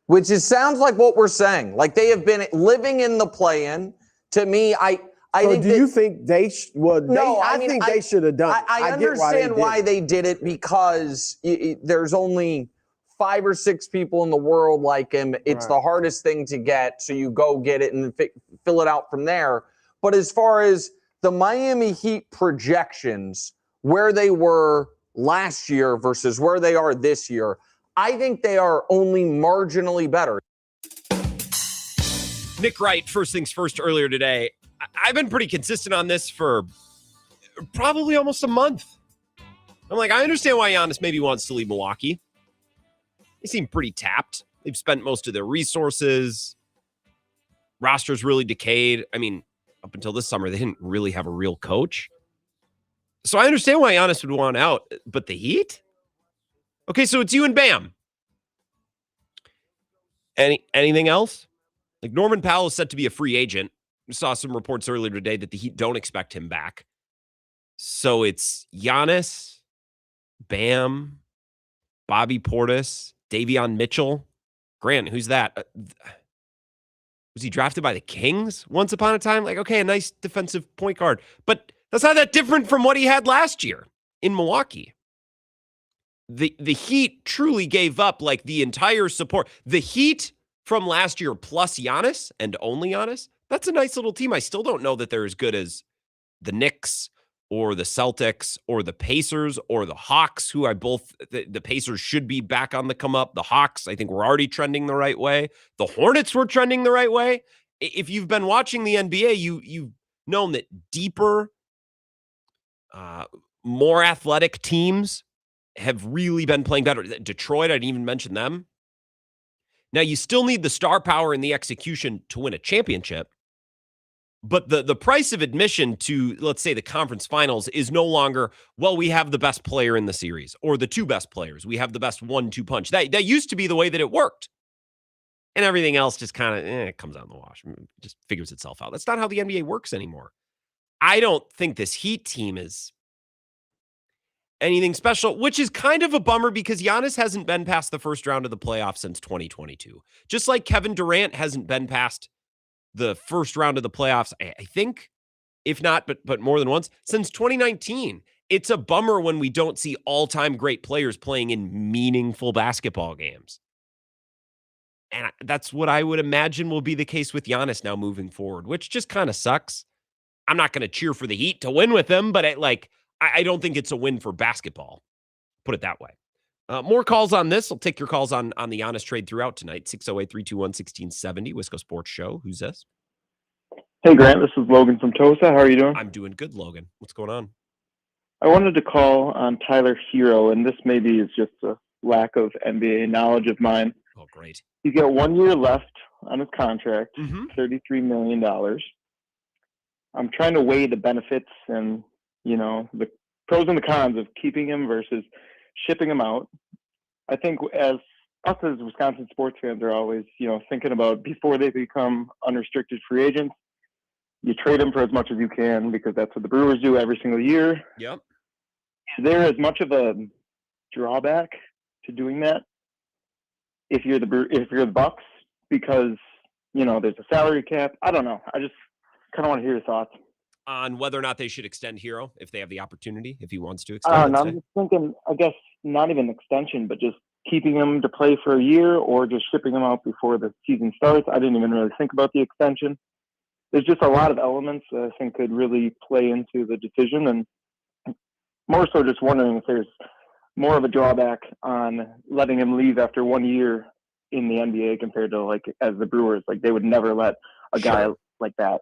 which sounds like what we're saying. Like they have been living in the play-in. To me, I think. Do you think they? I mean, think they should have done it. I understand why they did it because there's only 5 or 6 people in the world like him. It's the hardest thing to get, so you go get it and fill it out from there. But as far as the Miami Heat projections, where they were last year versus where they are this year, I think they are only marginally better. Nick Wright, first things first, earlier today. I've been pretty consistent on this for probably almost a month. I'm like, I understand why Giannis maybe wants to leave Milwaukee. They seem pretty tapped. They've spent most of their resources. Roster's really decayed. I mean, up until this summer, they didn't really have a real coach. So I understand why Giannis would want out. But the Heat? Okay, so it's you and Bam. Anything else? Like Norman Powell is set to be a free agent. We saw some reports earlier today that the Heat don't expect him back. So it's Giannis, Bam, Bobby Portis, Davion Mitchell. Grant, who's that? Was he drafted by the Kings once upon a time? Like, okay, a nice defensive point guard. But that's not that different from what he had last year in Milwaukee. The Heat truly gave up like the entire support. The Heat from last year plus Giannis and only Giannis, that's a nice little team. I still don't know that they're as good as the Knicks or the Celtics or the Pacers or the Hawks, who the Pacers should be back on the come up. The Hawks, I think, were already trending the right way. The Hornets were trending the right way. If you've been watching the NBA, you've known that deeper, more athletic teams have really been playing better. Detroit, I didn't even mention them. Now, you still need the star power and the execution to win a championship. But the price of admission to, let's say, the conference finals is no longer, well, we have the best player in the series or the 2 best players. We have the best 1-2 punch. That used to be the way that it worked. And everything else just kind of it comes out in the wash. It just figures itself out. That's not how the NBA works anymore. I don't think this Heat team is anything special, which is kind of a bummer because Giannis hasn't been past the first round of the playoffs since 2022. Just like Kevin Durant hasn't been past the first round of the playoffs, I think, if not, but more than once, since 2019. it's a bummer when we don't see all-time great players playing in meaningful basketball games. And that's what I would imagine will be the case with Giannis now moving forward, which just kind of sucks. I'm not going to cheer for the Heat to win with him, but I don't think it's a win for basketball. Put it that way. More calls on this. I'll take your calls on the Giannis trade throughout tonight. 608-321-1670, Wisco Sports Show. Who's this? Hey, Grant. This is Logan from Tosa. How are you doing? I'm doing good, Logan. What's going on? I wanted to call on Tyler Hero, and this maybe is just a lack of NBA knowledge of mine. Oh, great. He's got 1 year left on his contract, $33 million. I'm trying to weigh the benefits and, the pros and the cons of keeping him versus shipping him out. I think us as Wisconsin sports fans are always, thinking about before they become unrestricted free agents, you trade them for as much as you can because that's what the Brewers do every single year. Yep. Is there as much of a drawback to doing that if you're the Bucks because there's a salary cap? I don't know. I just kind of want to hear your thoughts on whether or not they should extend Hero if they have the opportunity, if he wants to extend. I'm just thinking, I guess not even extension, but just keeping him to play for a year or just shipping him out before the season starts. I didn't even really think about the extension. There's just a lot of elements that I think could really play into the decision, and more so just wondering if there's more of a drawback on letting him leave after 1 year in the NBA compared to as the Brewers, they would never let a guy like that,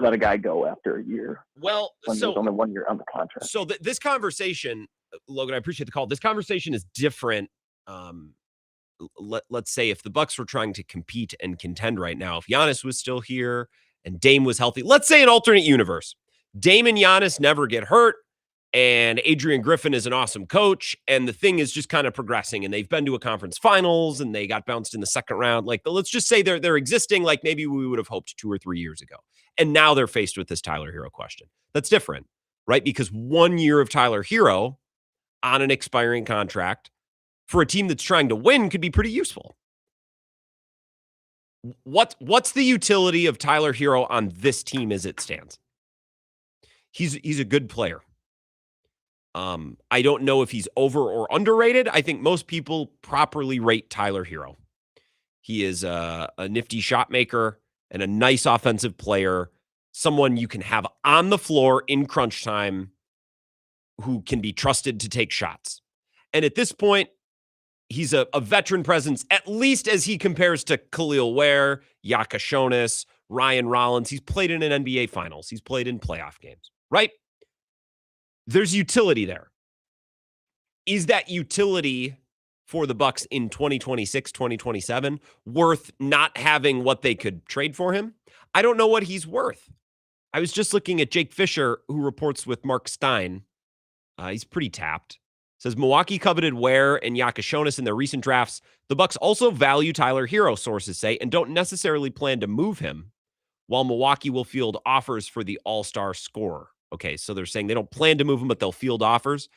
let a guy go after a year. Well, when there's only 1 year on the contract. So this conversation, Logan, I appreciate the call. This conversation is different. Let's say if the Bucks were trying to compete and contend right now, if Giannis was still here and Dame was healthy, let's say an alternate universe, Dame and Giannis never get hurt, and Adrian Griffin is an awesome coach, and the thing is just kind of progressing, and they've been to a conference finals, and they got bounced in the second round. Let's just say they're existing like maybe we would have hoped 2 or 3 years ago. And now they're faced with this Tyler Hero question. That's different, right? Because 1 year of Tyler Hero on an expiring contract for a team that's trying to win could be pretty useful. What's the utility of Tyler Hero on this team as it stands? He's a good player. I don't know if he's over or underrated. I think most people properly rate Tyler Hero. He is a nifty shot maker and a nice offensive player, someone you can have on the floor in crunch time who can be trusted to take shots. And at this point, he's a veteran presence, at least as he compares to Khalil Ware, Yaka Shonis, Ryan Rollins. He's played in an NBA Finals. He's played in playoff games, right? There's utility there. Is that utility for the Bucks in 2026, 2027 worth not having what they could trade for him? I don't know what he's worth. I was just looking at Jake Fisher, who reports with Mark Stein. He's pretty tapped. Says Milwaukee coveted Ware and Yaka Shonis in their recent drafts. The Bucks also value Tyler Hero, sources say, and don't necessarily plan to move him, while Milwaukee will field offers for the all-star scorer. Okay, so they're saying they don't plan to move him, but they'll field offers.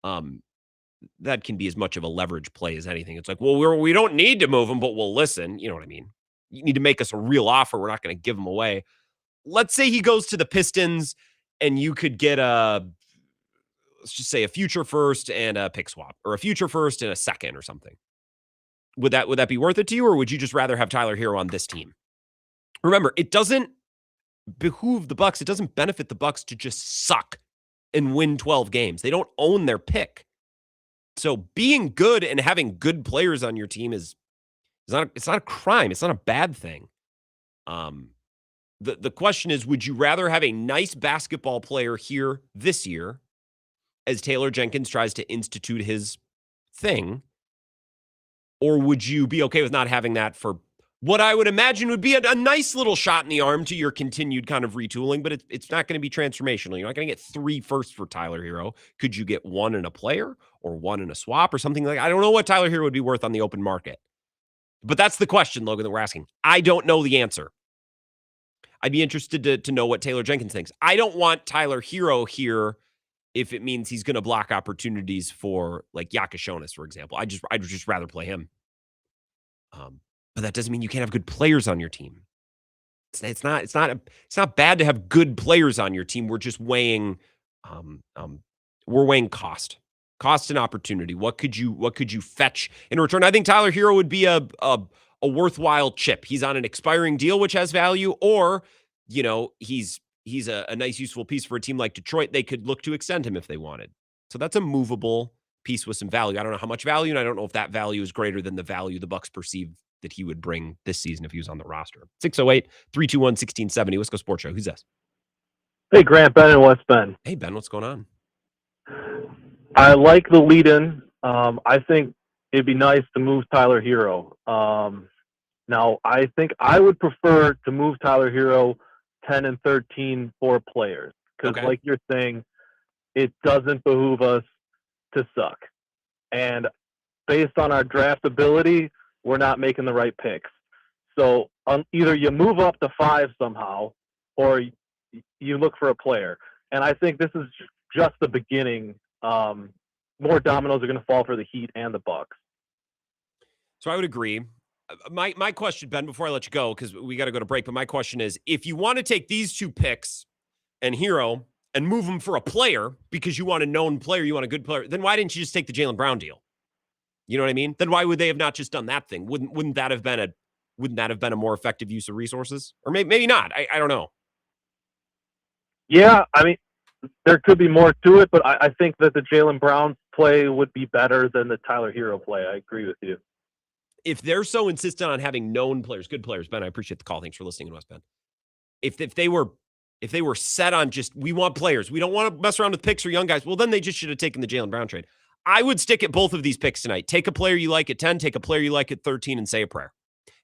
That can be as much of a leverage play as anything. It's like, well, we don't need to move him, but we'll listen. You know what I mean? You need to make us a real offer. We're not going to give him away. Let's say he goes to the Pistons and you could get let's just say a future first and a pick swap, or a future first and a second or something. Would that be worth it to you, or would you just rather have Tyler Hero on this team? Remember, it doesn't behoove the Bucks. It doesn't benefit the Bucks to just suck and win 12 games. They don't own their pick. So being good and having good players on your team it's not a crime. It's not a bad thing. The question is, would you rather have a nice basketball player here this year as Taylor Jenkins tries to institute his thing, or would you be okay with not having that for what I would imagine would be a nice little shot in the arm to your continued kind of retooling, but it's not going to be transformational. You're not going to get 3 firsts for Tyler Hero. Could you get 1 in a player or 1 in a swap or something like that? I don't know what Tyler Hero would be worth on the open market. But that's the question, Logan, that we're asking. I don't know the answer. I'd be interested to know what Taylor Jenkins thinks. I don't want Tyler Hero here if it means he's going to block opportunities for like Yaka Shonis, for example. I'd just rather play him. But that doesn't mean you can't have good players on your team. It's not bad to have good players on your team. We're just weighing we're weighing cost and opportunity. What could you fetch in return? I think Tyler Hero would be a worthwhile chip. He's on an expiring deal, which has value, or he's a nice, useful piece for a team like Detroit. They could look to extend him if they wanted. So that's a movable piece with some value. I don't know how much value, and I don't know if that value is greater than the value the Bucks perceive that he would bring this season if he was on the roster. 608-321-1670. Wisco Sports Show. Who's this? Hey, Grant, Ben, and West Bend. Hey, Ben, what's going on? I like the lead-in. I think it'd be nice to move Tyler Hero. Now, I think I would prefer to move Tyler Hero 10 and 13 for players because, like you're saying, it doesn't behoove us to suck. And based on our draft ability, we're not making the right picks. So either you move up to 5 somehow, or you look for a player. And I think this is just the beginning. More dominoes are going to fall for the Heat and the Bucks. So I would agree. My question, Ben, before I let you go, because we got to go to break, but my question is, if you want to take these 2 picks and Hero and move them for a player because you want a known player, you want a good player, then why didn't you just take the Jaylen Brown deal? You know what I mean? Then why would they have not just done that thing? Wouldn't that have been a more effective use of resources? Or maybe not. I don't know. Yeah, I mean, there could be more to it, but I think that the Jaylen Brown play would be better than the Tyler Hero play. I agree with you. If they're so insistent on having known players, good players, Ben, I appreciate the call. Thanks for listening in West Bend. If they were set on just, we want players, we don't want to mess around with picks or young guys, well, then they just should have taken the Jaylen Brown trade. I would stick at both of these picks tonight. Take a player you like at 10, take a player you like at 13, and say a prayer.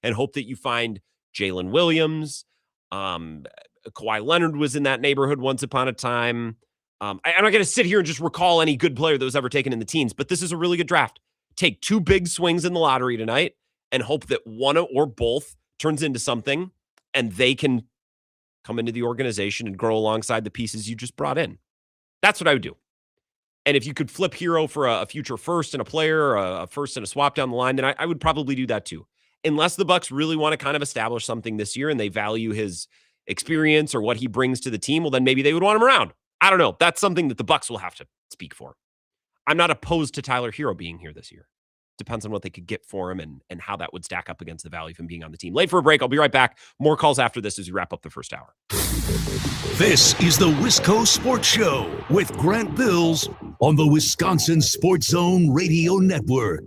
And hope that you find Jalen Williams. Kawhi Leonard was in that neighborhood once upon a time. I'm not going to sit here and just recall any good player that was ever taken in the teens, but this is a really good draft. Take 2 big swings in the lottery tonight and hope that one or both turns into something and they can come into the organization and grow alongside the pieces you just brought in. That's what I would do. And if you could flip Hero for a future first and a player, or a first and a swap down the line, then I would probably do that too. Unless the Bucks really want to kind of establish something this year and they value his experience or what he brings to the team, well, then maybe they would want him around. I don't know. That's something that the Bucks will have to speak for. I'm not opposed to Tyler Hero being here this year. Depends on what they could get for him and how that would stack up against the value of him being on the team. Late for a break. I'll be right back. More calls after this as we wrap up the first hour. This is the Wisco Sports Show with Grant Bills on the Wisconsin Sports Zone Radio Network.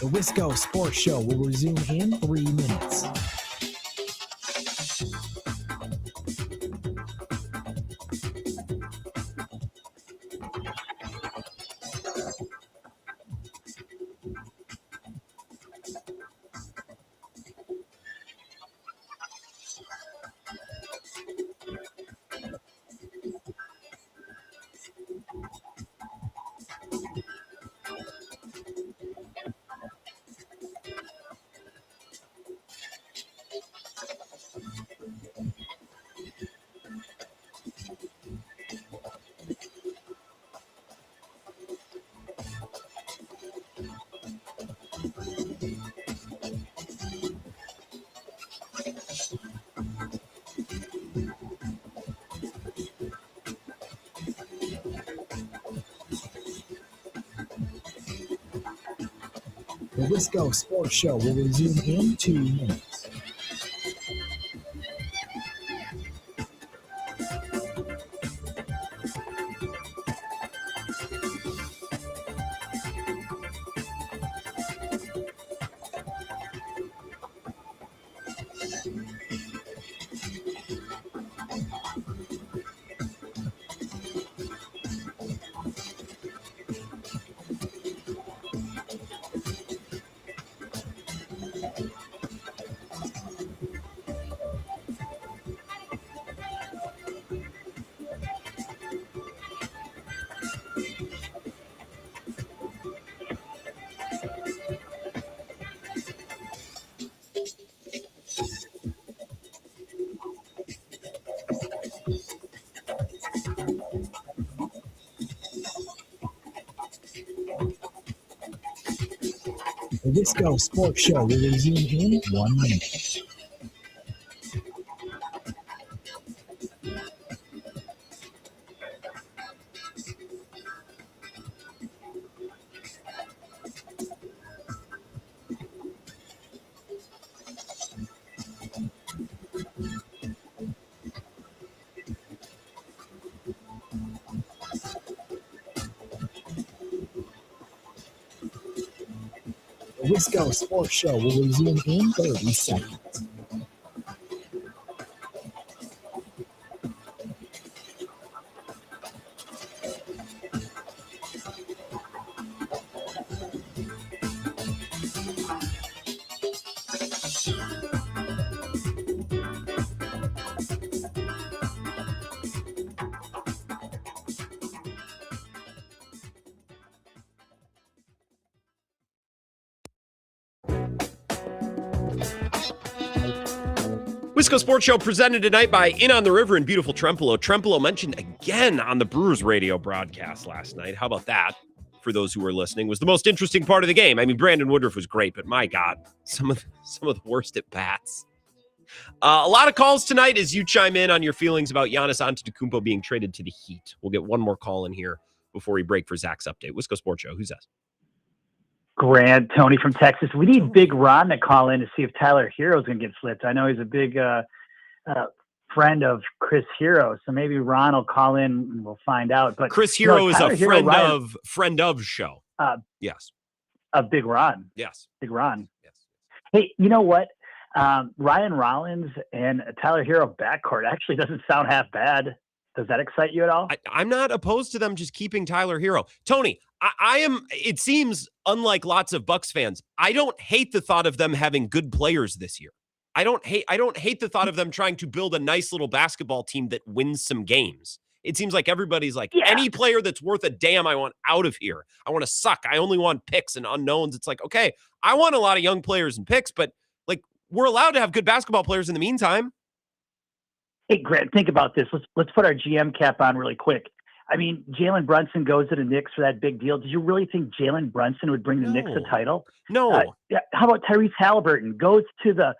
The Wisco Sports Show will resume in 3 minutes. The Wisco Sports Show will resume in 2 minutes. The Wisco Sports Show will resume in 1 minute. The Wisco Sports Show will resume in 30 seconds. Wisco Sports Show presented tonight by In on the River in beautiful Trempealeau. Trempealeau mentioned again on the Brewers radio broadcast last night. How about that? For those who were listening, was the most interesting part of the game. I mean, Brandon Woodruff was great, but my God, some of the worst at bats. A lot of calls tonight as you chime in on your feelings about Giannis Antetokounmpo being traded to the Heat. We'll get one more call in here before we break for Zach's update. Wisco Sports Show. Who's that? Grant, Tony from Texas. We need Big Ron to call in to see if Tyler Hero's going to get flipped. I know he's a big friend of Chris Hero, so maybe Ron will call in and we'll find out. But Chris Hero is a friend of show. Yes. Of Big Ron. Yes. Big Ron. Yes. Hey, you know what? Ryan Rollins and Tyler Hero backcourt actually doesn't sound half bad. Does that excite you at all? I'm not opposed to them just keeping Tyler Hero. Tony, I am, it seems, unlike lots of Bucks fans, I don't hate the thought of them having good players this year. I don't hate the thought of them trying to build a nice little basketball team that wins some games. It seems like everybody's like, any player that's worth a damn, I want out of here. I want to suck. I only want picks and unknowns. It's like, okay, I want a lot of young players and picks, but like we're allowed to have good basketball players in the meantime. Hey, Grant, think about this. Let's put our GM cap on really quick. I mean, Jalen Brunson goes to the Knicks for that big deal. Did you really think Jalen Brunson would bring the Knicks a title? No. How about Tyrese Halliburton goes to the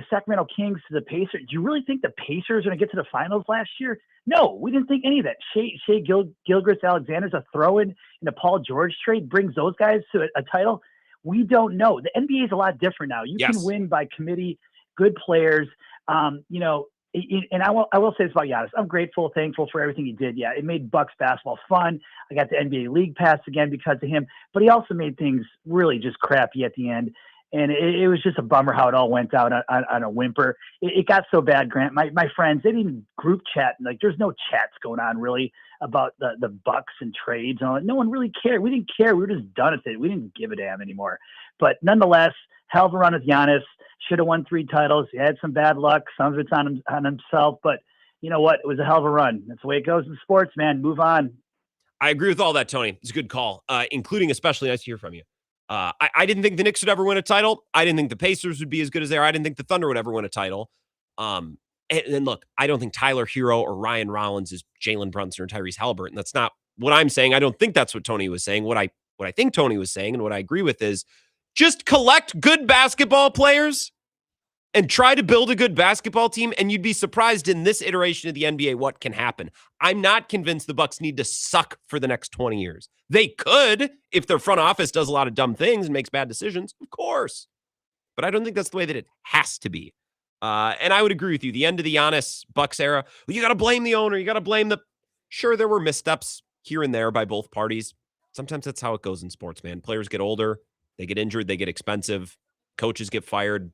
Sacramento Kings to the Pacers? Do you really think the Pacers are going to get to the finals last year? No, we didn't think any of that. Shea Gilgeous-Alexander's a throw-in in the Paul George trade, brings those guys to a title. We don't know. The NBA is a lot different now. You can win by committee, good players. And I will say this about Giannis. I'm grateful, thankful for everything he did. Yeah, it made Bucks basketball fun. I got the NBA League Pass again because of him. But he also made things really just crappy at the end. And it was just a bummer how it all went out on a whimper. It got so bad, Grant. My friends, they didn't group chat. Like, there's no chats going on really about the Bucks and trades. And all that. No one really cared. We didn't care. We were just done with it. We didn't give a damn anymore. But nonetheless, hell of a run with Giannis. Should have won 3 titles. He had some bad luck. Some of it's on himself. But you know what? It was a hell of a run. That's the way it goes in sports, man. Move on. I agree with all that, Tony. It's a good call, including especially nice to hear from you. I didn't think the Knicks would ever win a title. I didn't think the Pacers would be as good as they are. I didn't think the Thunder would ever win a title. And look, I don't think Tyler Hero or Ryan Rollins is Jalen Brunson or Tyrese Halliburton. That's not what I'm saying. I don't think that's what Tony was saying. What I think Tony was saying and what I agree with is just collect good basketball players and try to build a good basketball team, and you'd be surprised in this iteration of the NBA what can happen. I'm not convinced the Bucks need to suck for the next 20 years. They could if their front office does a lot of dumb things and makes bad decisions, of course. But I don't think that's the way that it has to be. And I would agree with you. The end of the Giannis Bucks era, you got to blame the owner. You got to blame the... Sure, there were missteps here and there by both parties. Sometimes that's how it goes in sports, man. Players get older. They get injured. They get expensive. Coaches get fired.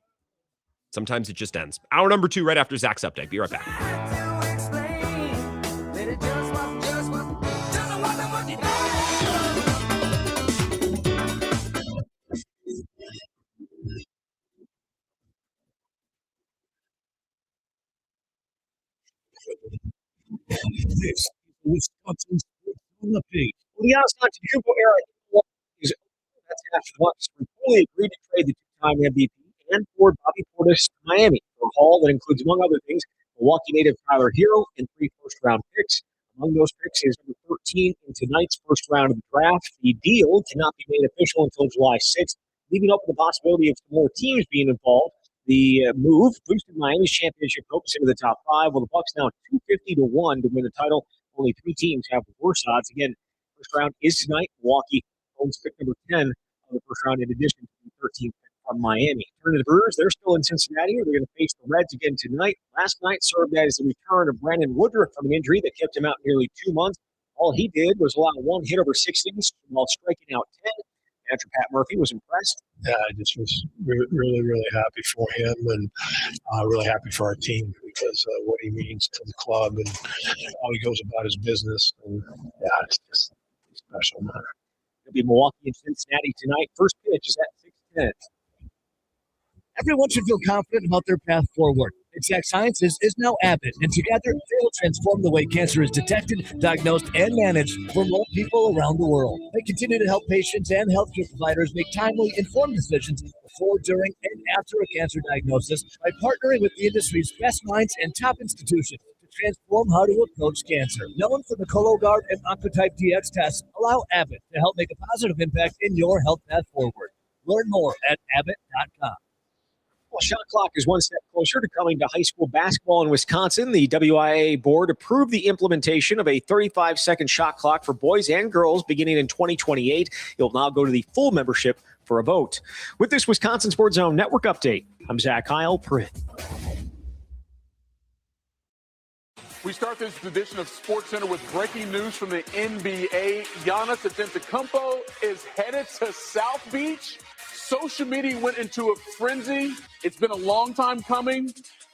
Sometimes it just ends. Hour number 2 right after Zach's update. Be right back. This is Wisconsin's update. The Giannis Antetokounmpo era is that's after the Bucks fully agreed to trade the 2-time MVP and forward Bobby Portis to Miami for a haul that includes, among other things, Milwaukee native Tyler Hero and 3 first-round picks. Among those picks is number 13 in tonight's first round of the draft. The deal cannot be made official until July 6th. leaving open the possibility of more teams being involved. The move boosted Miami's championship hopes into the top five. Well, the Bucks now 250-1 to win the title. Only 3 teams have worse odds. Again, first round is tonight. Milwaukee owns pick number 10 of the first round, in addition to the 13th pick from Miami. Turning to the Brewers, they're still in Cincinnati. They're going to face the Reds again tonight. Last night served as the return of Brandon Woodruff from an injury that kept him out nearly 2 months. All he did was allow 1 hit over 6 innings while striking out 10. After Pat Murphy was impressed. Yeah, I just was really, really happy for him and really happy for our team because what he means to the club and how he goes about his business. And yeah, it's just special, man. It'll be Milwaukee and Cincinnati tonight. First pitch is at 6:10. Everyone should feel confident about their path forward. Exact Sciences is now Abbott, and together they will transform the way cancer is detected, diagnosed, and managed for more people around the world. They continue to help patients and healthcare providers make timely, informed decisions before, during, and after a cancer diagnosis by partnering with the industry's best minds and top institutions to transform how to approach cancer. Known for the Cologuard and Oncotype DX tests, allow Abbott to help make a positive impact in your health path forward. Learn more at abbott.com. Well, shot clock is one step closer to coming to high school basketball in Wisconsin. The WIAA board approved the implementation of a 35-second shot clock for boys and girls beginning in 2028. It will now go to the full membership for a vote. With this Wisconsin Sports Zone Network update, I'm Zach Heil. We start this edition of SportsCenter with breaking news from the NBA. Giannis Antetokounmpo is headed to South Beach. Social media went into a frenzy. It's been a long time coming,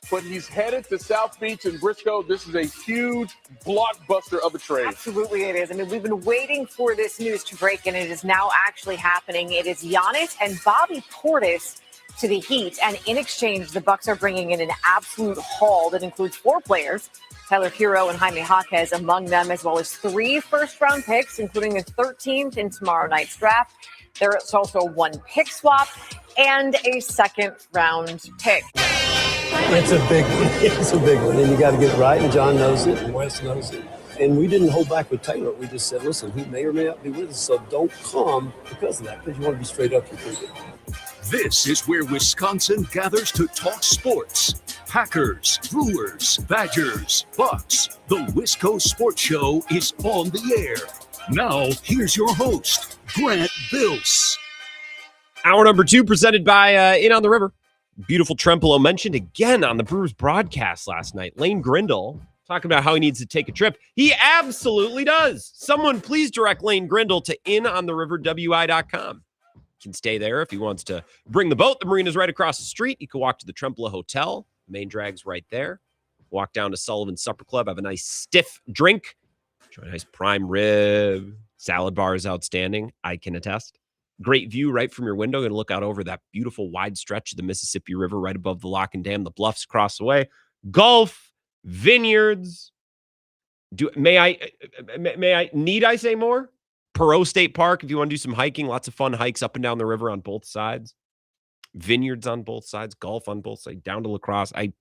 but he's headed to South Beach in Briscoe. This is a huge blockbuster of a trade. Absolutely it is. I mean, we've been waiting for this news to break, and it is now actually happening. It is Giannis and Bobby Portis to the Heat, and in exchange, the Bucks are bringing in an absolute haul that includes 4 players, Tyler Hero and Jaime Jaquez among them, as well as 3 first-round picks, including the 13th in tomorrow night's draft. There's also 1 pick swap and a second-round pick. It's a big one. It's a big one. And you got to get it right, and John knows it, and Wes knows it. And we didn't hold back with Taylor. We just said, listen, he may or may not be with us, so don't come because of that, because you want to be straight up with people. This is where Wisconsin gathers to talk sports. Packers, Brewers, Badgers, Bucks. The Wisco Sports Show is on the air. Now, here's your host, Grant Bills. Hour number 2 presented by In on the River. Beautiful Trempolo mentioned again on the Brewers broadcast last night. Lane Grindle talking about how he needs to take a trip. He absolutely does. Someone please direct Lane Grindle to inontheriverwi.com. He can stay there if he wants to bring the boat. The marina's right across the street. You can walk to the Trempolo Hotel. The main drag's right there. Walk down to Sullivan's Supper Club. Have a nice stiff drink. Enjoy a nice prime rib. Salad bar is outstanding. I can attest. Great view right from your window. Going to look out over that beautiful wide stretch of the Mississippi River right above the lock and dam. The bluffs across the way. Golf, vineyards. Need I say more? Perot State Park, if you want to do some hiking, lots of fun hikes up and down the river on both sides. Vineyards on both sides, golf on both sides, down to La Crosse. I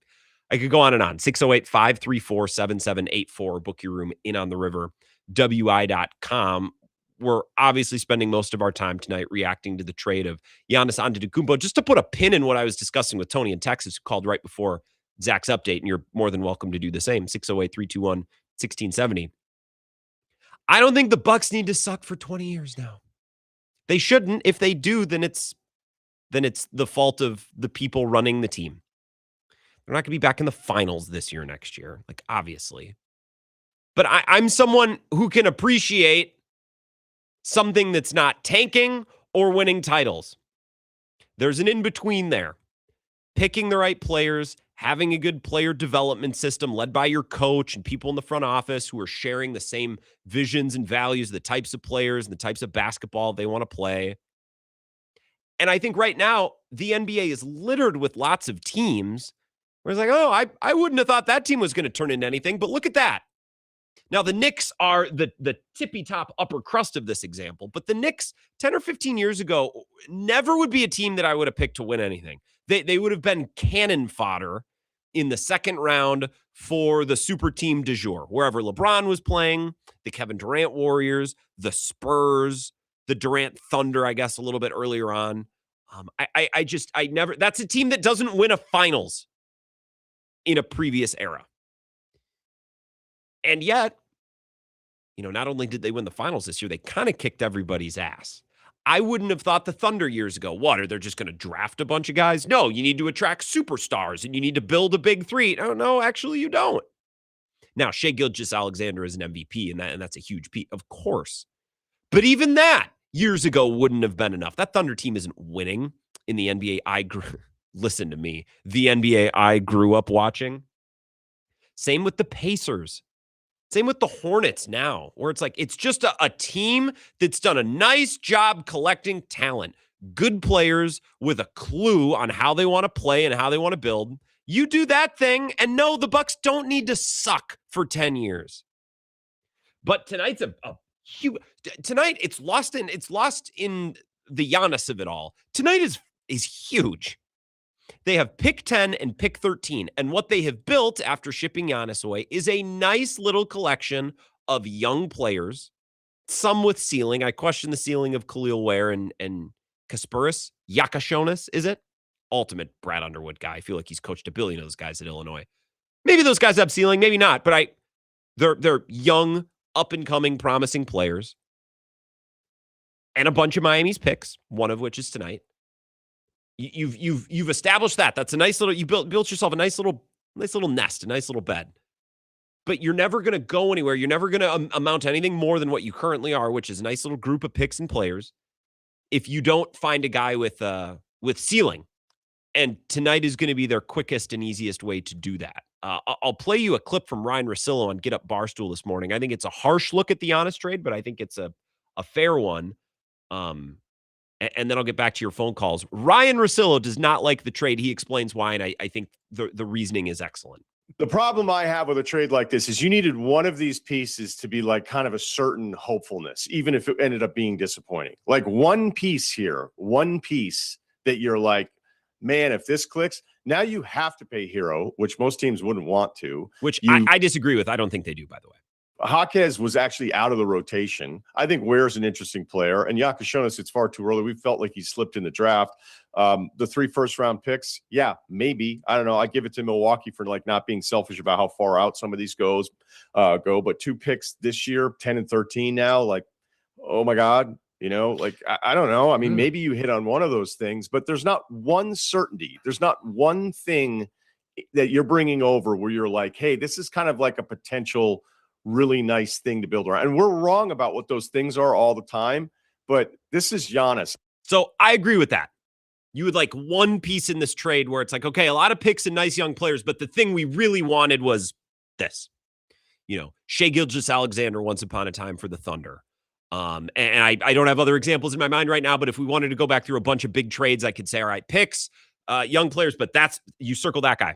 could go on and on. 608-534-7784. Book your room inontheriverwi.com. We're obviously spending most of our time tonight reacting to the trade of Giannis Antetokounmpo. Just to put a pin in what I was discussing with Tony in Texas, who called right before Zach's update, and you're more than welcome to do the same. 608-321-1670. I don't think the Bucks need to suck for 20 years now. They shouldn't. If they do, then it's the fault of the people running the team. They're not going to be back in the finals this year, next year, like obviously. But I'm someone who can appreciate something that's not tanking or winning titles. There's an in-between there. Picking the right players, having a good player development system led by your coach and people in the front office who are sharing the same visions and values, the types of players and the types of basketball they want to play. And I think right now, the NBA is littered with lots of teams where it's like, oh, I wouldn't have thought that team was going to turn into anything, but look at that. Now, the Knicks are the tippy-top upper crust of this example, but the Knicks 10 or 15 years ago never would be a team that I would have picked to win anything. They would have been cannon fodder in the second round for the super team du jour, wherever LeBron was playing, the Kevin Durant Warriors, the Spurs, the Durant Thunder, I guess, a little bit earlier on. I never, that's a team that doesn't win a finals in a previous era. And yet, not only did they win the finals this year, they kind of kicked everybody's ass. I wouldn't have thought the Thunder years ago, what, are they just going to draft a bunch of guys? No, you need to attract superstars and you need to build a big three. No, actually you don't. Now, Shai Gilgeous-Alexander is an MVP, and that's a huge piece, of course. But even that years ago wouldn't have been enough. That Thunder team isn't winning in the NBA. Listen to me. The NBA I grew up watching. Same with the Pacers. Same with the Hornets now, where it's like it's just a team that's done a nice job collecting talent. Good players with a clue on how they want to play and how they want to build. You do that thing, and no, the Bucks don't need to suck for 10 years. But tonight's a huge. Tonight it's lost in the Giannis of it all. Tonight is huge. They have pick 10 and pick 13, and what they have built after shipping Giannis away is a nice little collection of young players, some with ceiling. I question the ceiling of Khalil Ware and Kasparis. Yakashonis, is it? Ultimate Brad Underwood guy. I feel like he's coached a billion of those guys at Illinois. Maybe those guys have ceiling, maybe not, but they're young, up-and-coming, promising players. And a bunch of Miami's picks, one of which is tonight. You've established that. That's a nice little, you built yourself a nice little nest, a nice little bed. But you're never going to go anywhere. You're never going to amount to anything more than what you currently are, which is a nice little group of picks and players, if you don't find a guy with ceiling. And tonight is going to be their quickest and easiest way to do that. I'll play you a clip from Ryan Russillo on Get Up Barstool this morning. I think it's a harsh look at the Giannis trade, but I think it's a fair one. And then I'll get back to your phone calls. Ryan Russillo does not like the trade. He explains why, and I think the reasoning is excellent. The problem I have with a trade like this is you needed one of these pieces to be like kind of a certain hopefulness, even if it ended up being disappointing. Like one piece here, one piece that you're like, man, if this clicks, now you have to pay Hero, which most teams wouldn't want to. Which I disagree with. I don't think they do, by the way. Jaquez was actually out of the rotation. I think Ware's an interesting player. And Yakashonis, it's far too early. We felt like he slipped in the draft. The 3 first-round picks, yeah, maybe. I don't know. I give it to Milwaukee for like not being selfish about how far out some of these go. But 2 picks this year, 10 and 13 now, like, oh, my God. I don't know. I mean, maybe you hit on one of those things, but there's not one certainty. There's not one thing that you're bringing over where you're like, hey, this is kind of like a potential really nice thing to build around. And we're wrong about what those things are all the time, but this is Giannis. So I agree with that. You would like one piece in this trade where it's like, okay, a lot of picks and nice young players, but the thing we really wanted was this. Shai Gilgeous-Alexander once upon a time for the Thunder. And I don't have other examples in my mind right now, but if we wanted to go back through a bunch of big trades, I could say, all right, picks, young players, but you circle that guy.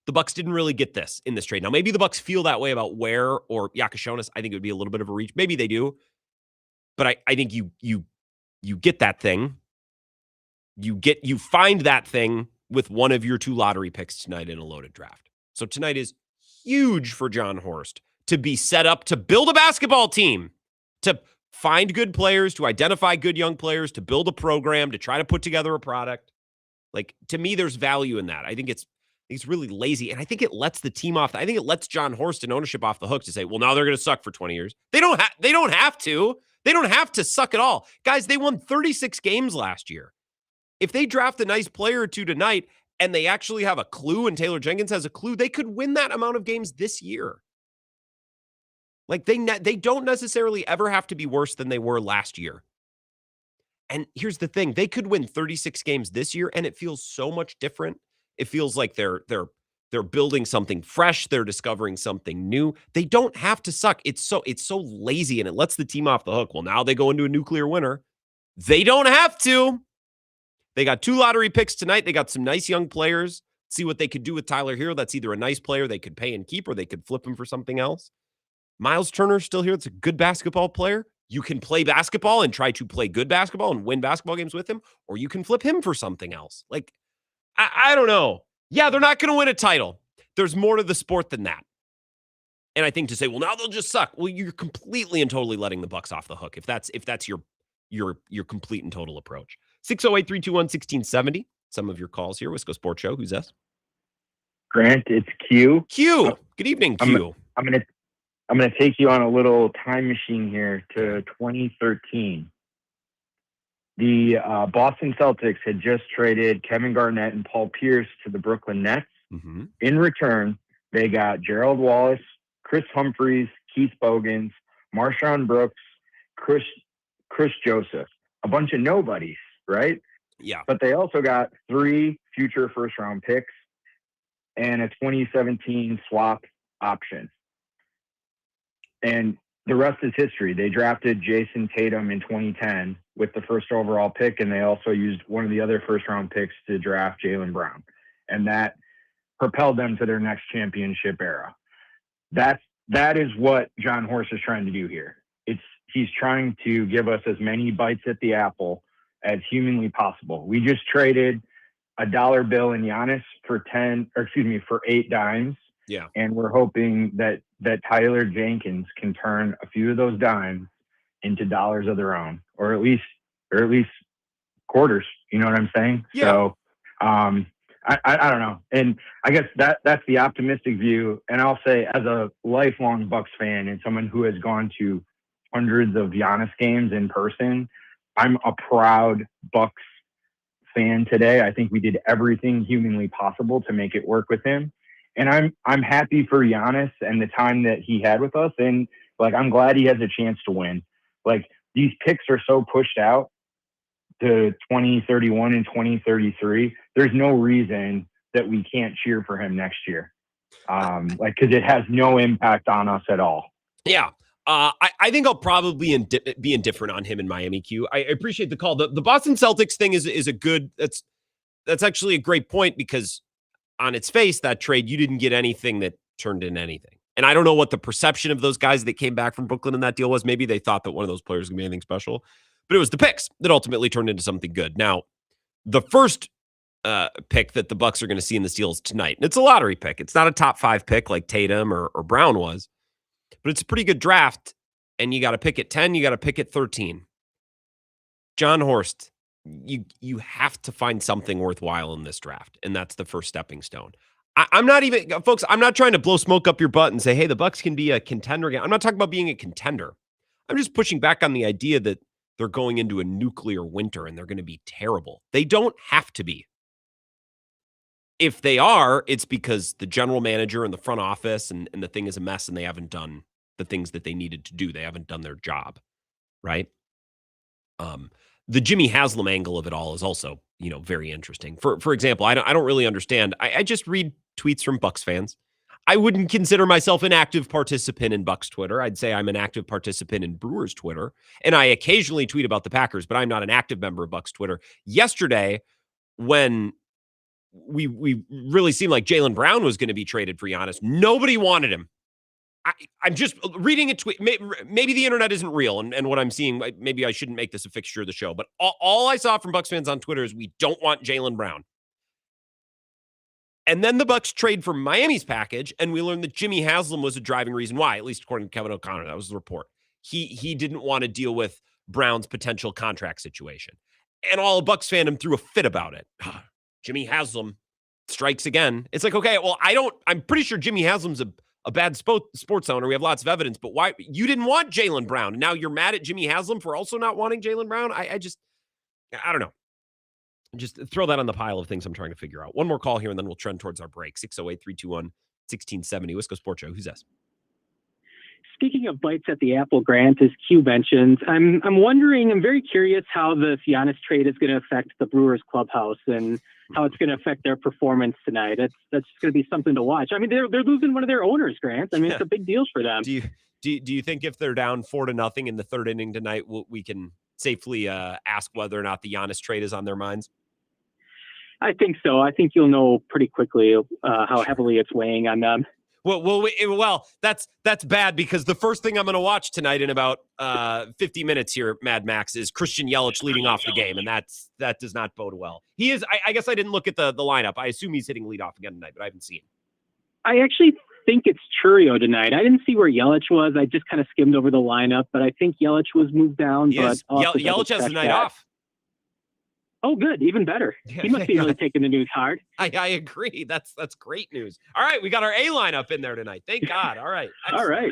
The Bucks didn't really get this in this trade. Now, maybe the Bucks feel that way about Ware or Yakashonis. I think it would be a little bit of a reach. Maybe they do. But I think you get that thing. You find that thing with one of your 2 lottery picks tonight in a loaded draft. So tonight is huge for John Horst to be set up to build a basketball team, to find good players, to identify good young players, to build a program, to try to put together a product. Like, to me, there's value in that. I think it's really lazy, and I think it lets the team off. I think it lets John Horst and ownership off the hook to say, well, now they're going to suck for 20 years. They don't have to. They don't have to suck at all. Guys, they won 36 games last year. If they draft a nice player or 2 tonight and they actually have a clue and Taylor Jenkins has a clue, they could win that amount of games this year. Like, they don't necessarily ever have to be worse than they were last year. And here's the thing. They could win 36 games this year, and it feels so much different. It feels like they're building something fresh. They're discovering something new. They don't have to suck. It's so lazy, and it lets the team off the hook. Well, now they go into a nuclear winter. They don't have to. They got 2 lottery picks tonight. They got some nice young players. See what they could do with Tyler Hero. That's either a nice player they could pay and keep, or they could flip him for something else. Miles Turner's still here. It's a good basketball player. You can play basketball and try to play good basketball and win basketball games with him, or you can flip him for something else. Like, I don't know. Yeah, they're not going to win a title. There's more to the sport than that. And I think to say, well, now they'll just suck. Well, you're completely and totally letting the Bucks off the hook if that's your your complete and total approach. 608-321-1670. Some of your calls here. Wisco Sports Show. Who's this? Grant, it's Q. Q. Good evening, Q. I'm gonna take you on a little time machine here to 2013. The Boston Celtics had just traded Kevin Garnett and Paul Pierce to the Brooklyn Nets. Mm-hmm. In return, they got Gerald Wallace, Chris Humphries, Keith Bogans, Marshawn Brooks, Chris Joseph, a bunch of nobodies, right? Yeah. But they also got 3 future first-round picks and a 2017 swap option. And the rest is history. They drafted Jason Tatum in 2010 with the first overall pick, and they also used one of the other first-round picks to draft Jaylen Brown. And that propelled them to their next championship era. That is what John Horst is trying to do here. He's trying to give us as many bites at the apple as humanly possible. We just traded a dollar bill in Giannis for 8 dimes. Yeah. And we're hoping that Tyler Jenkins can turn a few of those dimes into dollars of their own, or at least quarters. You know what I'm saying? Yeah. So, I don't know. And I guess that's the optimistic view. And I'll say, as a lifelong Bucks fan and someone who has gone to hundreds of Giannis games in person, I'm a proud Bucks fan today. I think we did everything humanly possible to make it work with him. And I'm happy for Giannis and the time that he had with us. And I'm glad he has a chance to win. These picks are so pushed out to 2031 and 2033. There's no reason that we can't cheer for him next year. Cause it has no impact on us at all. Yeah. I think I'll probably be indifferent on him in Miami, Q. I appreciate the call. The Boston Celtics thing is a good, that's actually a great point, because on its face, that trade, you didn't get anything that turned in anything. And I don't know what the perception of those guys that came back from Brooklyn in that deal was. Maybe they thought that one of those players was going to be anything special, but it was the picks that ultimately turned into something good. Now, the first pick that the Bucks are going to see in this deal is tonight. And it's a lottery pick. It's not a top 5 pick like Tatum or Brown was, but it's a pretty good draft. And you got to pick at 10. You got to pick at 13. John Horst, you have to find something worthwhile in this draft, and that's the first stepping stone. I'm not even, folks, I'm not trying to blow smoke up your butt and say, hey, the Bucks can be a contender again. I'm not talking about being a contender. I'm just pushing back on the idea that they're going into a nuclear winter and they're going to be terrible. They don't have to be. If they are, it's because the general manager and the front office and the thing is a mess and they haven't done the things that they needed to do. They haven't done their job, right? The Jimmy Haslam angle of it all is also, very interesting. For example, I don't really understand. I just read tweets from Bucks fans. I wouldn't consider myself an active participant in Bucks Twitter. I'd say I'm an active participant in Brewers Twitter, and I occasionally tweet about the Packers, but I'm not an active member of Bucks Twitter. Yesterday, when we really seemed like Jaylen Brown was going to be traded for Giannis, nobody wanted him. I'm just reading a tweet. Maybe the internet isn't real, and what I'm seeing, maybe I shouldn't make this a fixture of the show, but all I saw from Bucks fans on Twitter is we don't want Jaylen Brown. And then the Bucks trade for Miami's package, and we learned that Jimmy Haslam was a driving reason why, at least according to Kevin O'Connor. That was the report. He didn't want to deal with Brown's potential contract situation. And all of Bucks fandom threw a fit about it. Jimmy Haslam strikes again. It's like, okay, well, I'm pretty sure Jimmy Haslam's a bad sports owner. We have lots of evidence, but why you didn't want Jaylen Brown? And now you're mad at Jimmy Haslam for also not wanting Jaylen Brown? I don't know. Just throw that on the pile of things I'm trying to figure out. One more call here, and then we'll trend towards our break. 608-321-1670. Wisco Sports Show. Who's this? Speaking of bites at the apple, Grant, as Q mentioned, I'm wondering, I'm very curious how the Giannis trade is going to affect the Brewers clubhouse and how it's going to affect their performance tonight. That's going to be something to watch. I mean, they're losing one of their owners, Grant. I mean, it's a big deal for them. Do you think if they're down 4-0 in the third inning tonight, we can safely ask whether or not the Giannis trade is on their minds? I think so. I think you'll know pretty quickly how heavily it's weighing on them. Well, that's bad, because the first thing I'm going to watch tonight in about 50 minutes here, Mad Max, is Christian Yelich leading off the game, and that does not bode well. He is. I guess I didn't look at the lineup. I assume he's hitting leadoff again tonight, but I haven't seen. I actually think it's Churio tonight. I didn't see where Yelich was. I just kind of skimmed over the lineup, but I think Yelich was moved down. Yes, But Yelich has the night off. Oh, good, even better. He must be really taking the news hard. I agree. That's great news. All right, we got our A lineup in there tonight. Thank God. All right. All Excellent. right.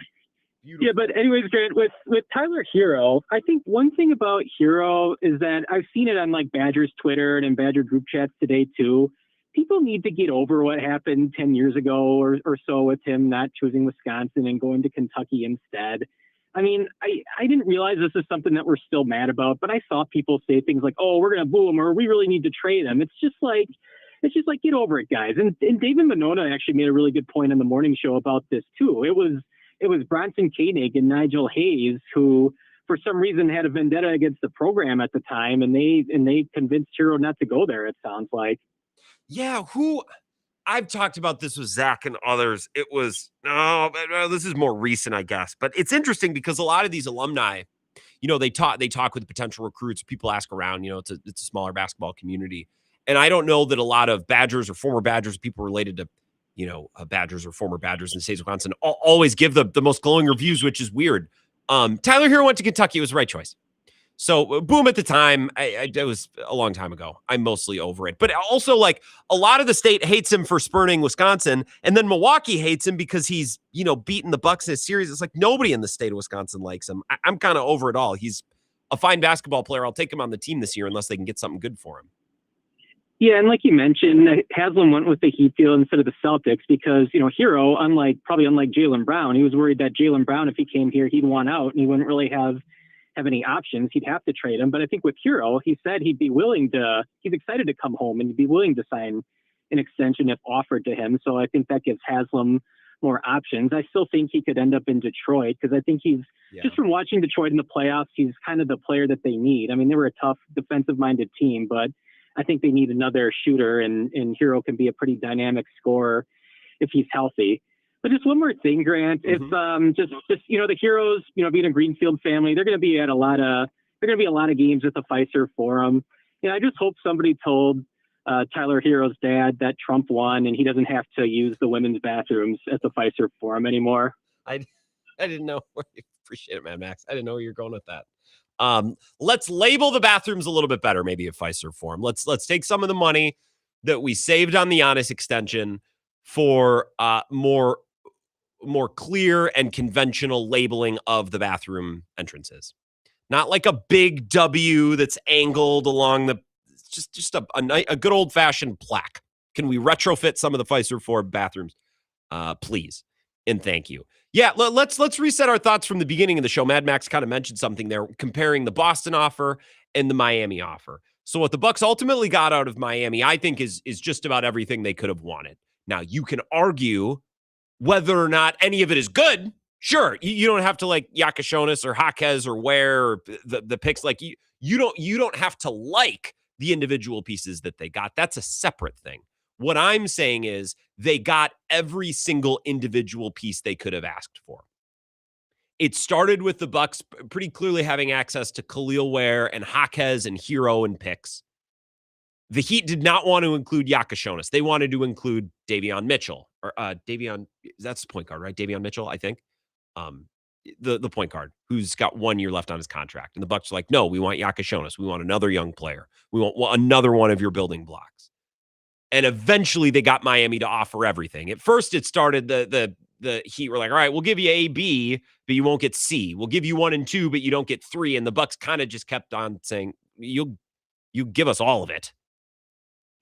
Beautiful. Yeah, but anyways, Grant, with Tyler Hero, I think one thing about Hero is that I've seen it on like Badgers Twitter and in Badger group chats today too. People need to get over what happened 10 years ago or so with him not choosing Wisconsin and going to Kentucky instead. I mean, I didn't realize this is something that we're still mad about, but I saw people say things like, oh, we're going to boo him or we really need to trade him. It's just like, get over it, guys. And David Monona actually made a really good point on the morning show about this too. It was Bronson Koenig and Nigel Hayes who, for some reason, had a vendetta against the program at the time, and they convinced Hero not to go there, it sounds like. Yeah, I've talked about this with Zach and others. It was, this is more recent, I guess. But it's interesting because a lot of these alumni, they talk with potential recruits. People ask around, it's a smaller basketball community. And I don't know that a lot of Badgers or former Badgers, people related to, Badgers or former Badgers in the state of Wisconsin always give the most glowing reviews, which is weird. Tyler Hero went to Kentucky. It was the right choice. So boom at the time, it was a long time ago. I'm mostly over it. But also, like, a lot of the state hates him for spurning Wisconsin. And then Milwaukee hates him because he's, beaten the Bucks in a series. It's like nobody in the state of Wisconsin likes him. I'm kind of over it all. He's a fine basketball player. I'll take him on the team this year unless they can get something good for him. Yeah, and like you mentioned, Haslam went with the Heat deal instead of the Celtics because, Hero, unlike Jaylen Brown, he was worried that Jaylen Brown, if he came here, he'd want out and he wouldn't really have any options. He'd have to trade him. But I think with Hero, he said he's excited to come home and he'd be willing to sign an extension if offered to him. So I think that gives Haslam more options. I still think he could end up in Detroit because I think just from watching Detroit in the playoffs, he's kind of the player that they need. I mean, they were a tough defensive-minded team, but I think they need another shooter, and Hero can be a pretty dynamic scorer if he's healthy. But just one more thing, Grant. Mm-hmm. If the Heroes, being a Greenfield family, they're going to be at a lot of games at the Fiserv Forum. I just hope somebody told Tyler Hero's dad that Trump won and he doesn't have to use the women's bathrooms at the Fiserv Forum anymore. I didn't know. Appreciate it, man, Max. I didn't know where you're going with that. Let's label the bathrooms a little bit better, maybe at Fiserv Forum. Let's take some of the money that we saved on the Giannis extension for more clear and conventional labeling of the bathroom entrances. Not like a big W that's angled along the just a good old fashioned plaque. Can we retrofit some of the Fiserv Forum bathrooms, please? And thank you. Yeah, let's reset our thoughts from the beginning of the show. Mad Max kind of mentioned something there, comparing the Boston offer and the Miami offer. So what the Bucks ultimately got out of Miami, I think, is just about everything they could have wanted. Now, you can argue whether or not any of it is good. Sure, you don't have to like Yakashonis or Jaquez or Ware or the picks. Like you don't have to like the individual pieces that they got. That's a separate thing. What I'm saying is they got every single individual piece they could have asked for. It started with the Bucks pretty clearly having access to Khalil Ware and Jaquez and Hero and picks. The Heat did not want to include Yakashonis. They wanted to include Davion Mitchell or that's the point guard, right? Davion Mitchell, I think. The point guard who's got 1 year left on his contract. And the Bucks are like, no, we want Yakashonis. We want another young player. We want another one of your building blocks. And eventually they got Miami to offer everything. At first it started the Heat were like, all right, we'll give you A, B, but you won't get C. We'll give you 1 and 2, but you don't get 3. And the Bucks kind of just kept on saying, you give us all of it.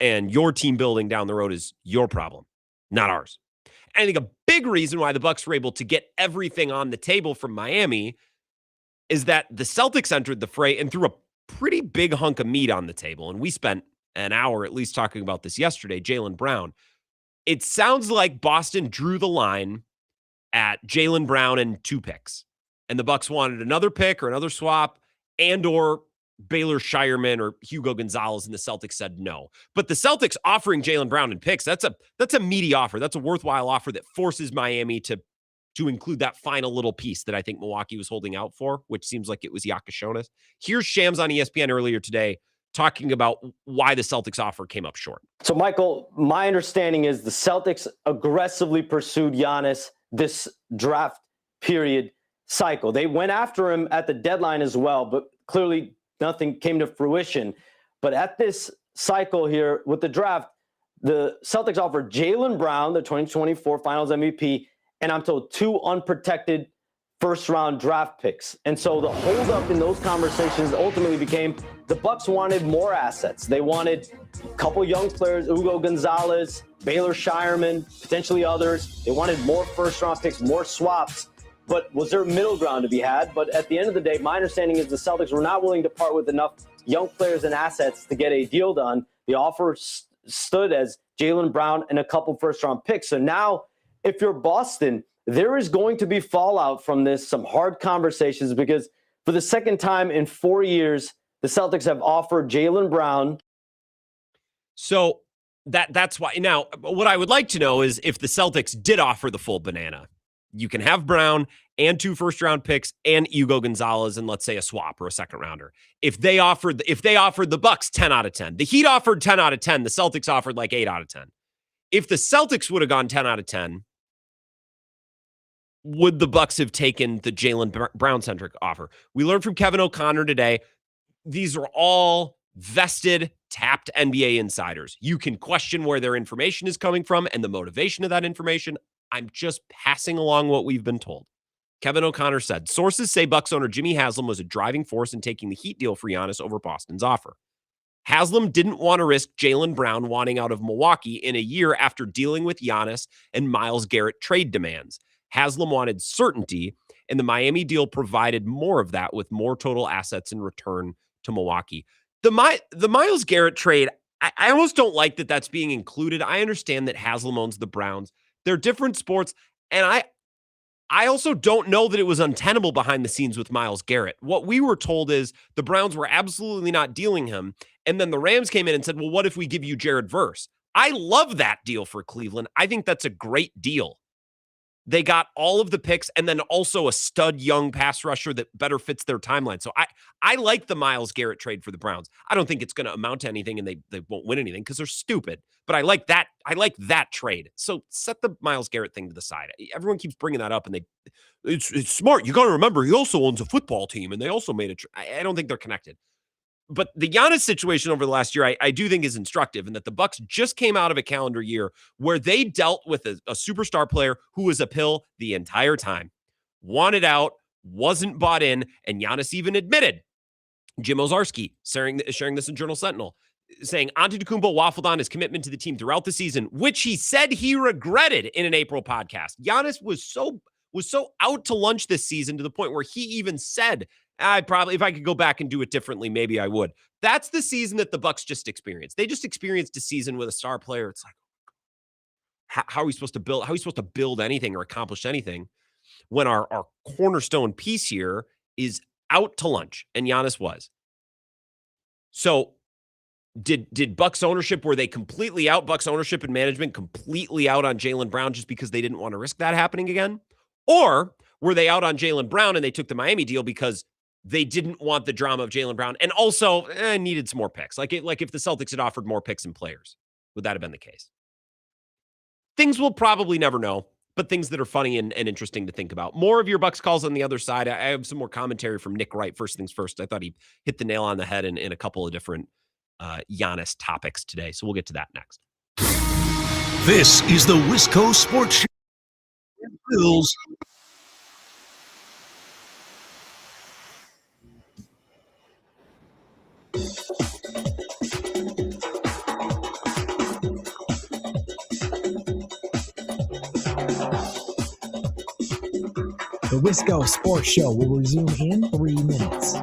And your team building down the road is your problem, not ours. And I think a big reason why the Bucks were able to get everything on the table from Miami is that the Celtics entered the fray and threw a pretty big hunk of meat on the table. And we spent an hour at least talking about this yesterday, Jaylen Brown. It sounds like Boston drew the line at Jaylen Brown and 2 picks. And the Bucks wanted another pick or another swap and or Baylor Shireman or Hugo Gonzalez, and the Celtics said no. But the Celtics offering Jaylen Brown and picks, that's a meaty offer. That's a worthwhile offer that forces Miami to include that final little piece that I think Milwaukee was holding out for, which seems like it was Yakashonis. Here's Shams on ESPN earlier today talking about why the Celtics offer came up short. So, Michael, my understanding is the Celtics aggressively pursued Giannis this draft period cycle. They went after him at the deadline as well, but clearly nothing came to fruition. But at this cycle here with the draft, the Celtics offered Jaylen Brown, the 2024 Finals MVP, and I'm told 2 unprotected first-round draft picks. And so the holdup in those conversations ultimately became the Bucks wanted more assets. They wanted a couple young players, Hugo Gonzalez, Baylor Shireman, potentially others. They wanted more first-round picks, more swaps. But was there a middle ground to be had? But at the end of the day, my understanding is the Celtics were not willing to part with enough young players and assets to get a deal done. The offer stood as Jaylen Brown and a couple first-round picks. So now, if you're Boston, there is going to be fallout from this, some hard conversations, because for the second time in 4 years, the Celtics have offered Jaylen Brown. So that's why. Now, what I would like to know is if the Celtics did offer the full banana. You can have Brown and 2 first-round picks and Hugo Gonzalez and let's say a swap or a second-rounder. If they offered the Bucks 10 out of 10, the Heat offered 10 out of 10, the Celtics offered like 8 out of 10. If the Celtics would have gone 10 out of 10, would the Bucks have taken the Jaylen Brown-centric offer? We learned from Kevin O'Connor today, these are all vested, tapped NBA insiders. You can question where their information is coming from and the motivation of that information. I'm just passing along what we've been told. Kevin O'Connor said, sources say Bucks owner Jimmy Haslam was a driving force in taking the Heat deal for Giannis over Boston's offer. Haslam didn't want to risk Jaylen Brown wanting out of Milwaukee in a year after dealing with Giannis and Myles Garrett trade demands. Haslam wanted certainty, and the Miami deal provided more of that with more total assets in return to Milwaukee. The Myles Garrett trade, I almost don't like that that's being included. I understand that Haslam owns the Browns. They're different sports, and I also don't know that it was untenable behind the scenes with Myles Garrett. What we were told is the Browns were absolutely not dealing him, and then the Rams came in and said, well, what if we give you Jared Verse? I love that deal for Cleveland. I think that's a great deal. They got all of the picks and then also a stud young pass rusher that better fits their timeline. So I like the Myles Garrett trade for the Browns. I don't think it's going to amount to anything and they won't win anything because they're stupid. But I like that. I like that trade. So set the Myles Garrett thing to the side. Everyone keeps bringing that up and it's smart. You got to remember he also owns a football team and they also made a I don't think they're connected. But the Giannis situation over the last year, I do think is instructive in that the Bucks just came out of a calendar year where they dealt with a superstar player who was a pill the entire time, wanted out, wasn't bought in, and Giannis even admitted, Jim Ozarski sharing this in Journal Sentinel, saying Antetokounmpo waffled on his commitment to the team throughout the season, which he said he regretted in an April podcast. Giannis was so out to lunch this season to the point where he even said, I'd probably, if I could go back and do it differently, maybe I would. That's the season that the Bucks just experienced. They just experienced a season with a star player. It's like, how are we supposed to build? How are we supposed to build anything or accomplish anything when our cornerstone piece here is out to lunch? And Giannis was. So did Bucks ownership, were they completely out? Bucks ownership and management completely out on Jaylen Brown just because they didn't want to risk that happening again? Or were they out on Jaylen Brown and they took the Miami deal because they didn't want the drama of Jaylen Brown and also needed some more picks? Like if the Celtics had offered more picks and players, would that have been the case? Things we'll probably never know, but things that are funny and interesting to think about. More of your Bucks calls on the other side. I have some more commentary from Nick Wright. First things first, I thought he hit the nail on the head in a couple of different Giannis topics today. So we'll get to that next. This is the Wisco Sports Show. Bills. The Wisco Sports Show will resume in 3 minutes.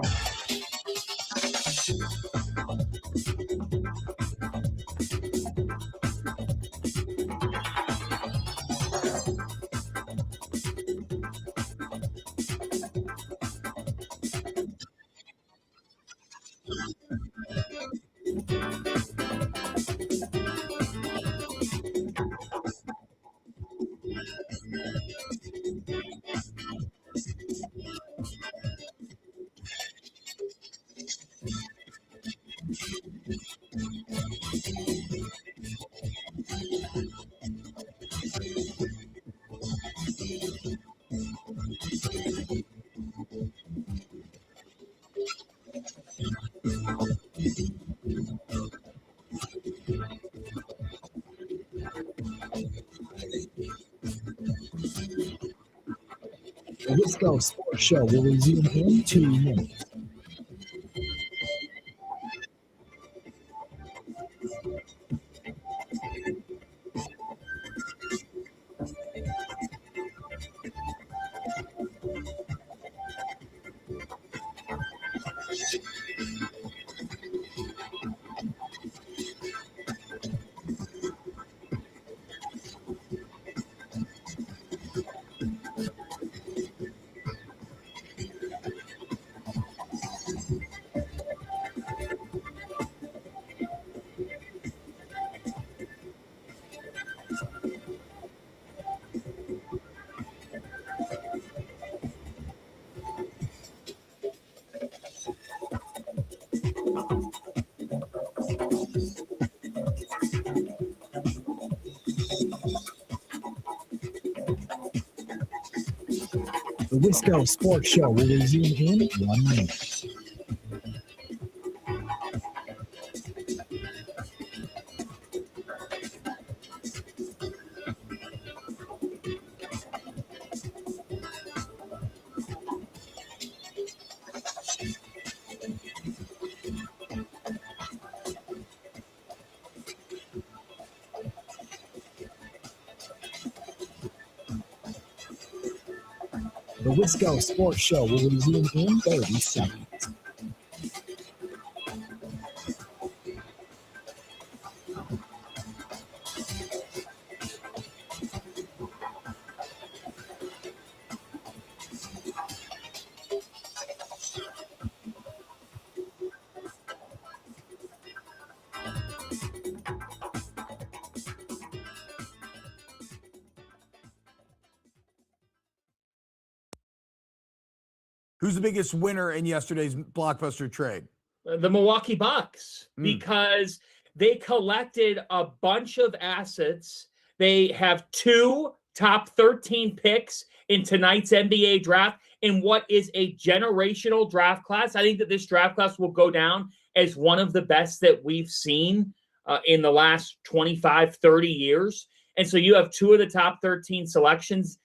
The Wisco Sports Show will resume in 2 minutes. The Wisco Sports Show will resume in 1 minute. The Wisco Sports Show will resume in 30 seconds. Who's the biggest winner in yesterday's blockbuster trade? The Milwaukee Bucks, because they collected a bunch of assets. They have 2 top 13 picks in tonight's NBA draft in what is a generational draft class. I think that this draft class will go down as one of the best that we've seen in the last 25, 30 years. And so you have 2 of the top 13 selections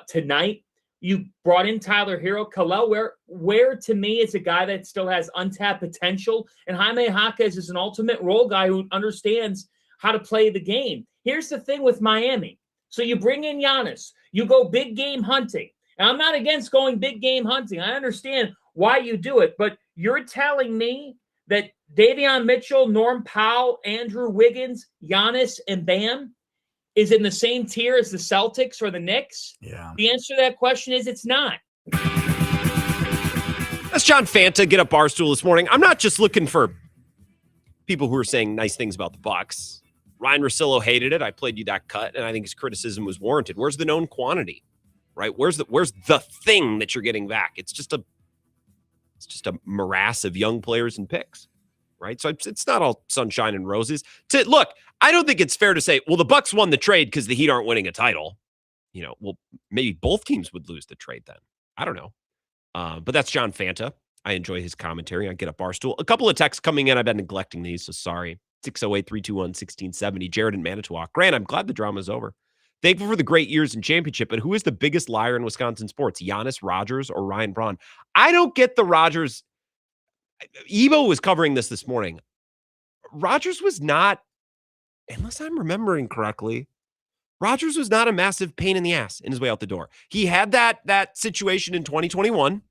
tonight. You brought in Tyler Hero. Kalel, where to me is a guy that still has untapped potential. And Jaime Jaquez is an ultimate role guy who understands how to play the game. Here's the thing with Miami. So you bring in Giannis. You go big game hunting. And I'm not against going big game hunting. I understand why you do it. But you're telling me that Davion Mitchell, Norm Powell, Andrew Wiggins, Giannis, and Bam is in the same tier as the Celtics or the Knicks? Yeah. The answer to that question is it's not. That's John Fanta. Get up Barstool this morning. I'm not just looking for people who are saying nice things about the Bucks. Ryan Russillo hated it. I played you that cut, and I think his criticism was warranted. Where's the known quantity? Right? Where's the thing that you're getting back? It's just a morass of young players and picks. Right? So it's not all sunshine and roses. Look, I don't think it's fair to say, well, the Bucks won the trade because the Heat aren't winning a title. Well, maybe both teams would lose the trade then. I don't know. But that's John Fanta. I enjoy his commentary. I get up Barstool. A couple of texts coming in. I've been neglecting these, so sorry. 608-321-1670. Jared in Manitowoc. Grant, I'm glad the drama's over. Thankful for the great years in championship, but who is the biggest liar in Wisconsin sports? Giannis, Rogers, or Ryan Braun? I don't get the Rogers. Ebo was covering this morning. Rogers was not, unless I'm remembering correctly, Rogers was not a massive pain in the ass in his way out the door. He had that situation in 2021.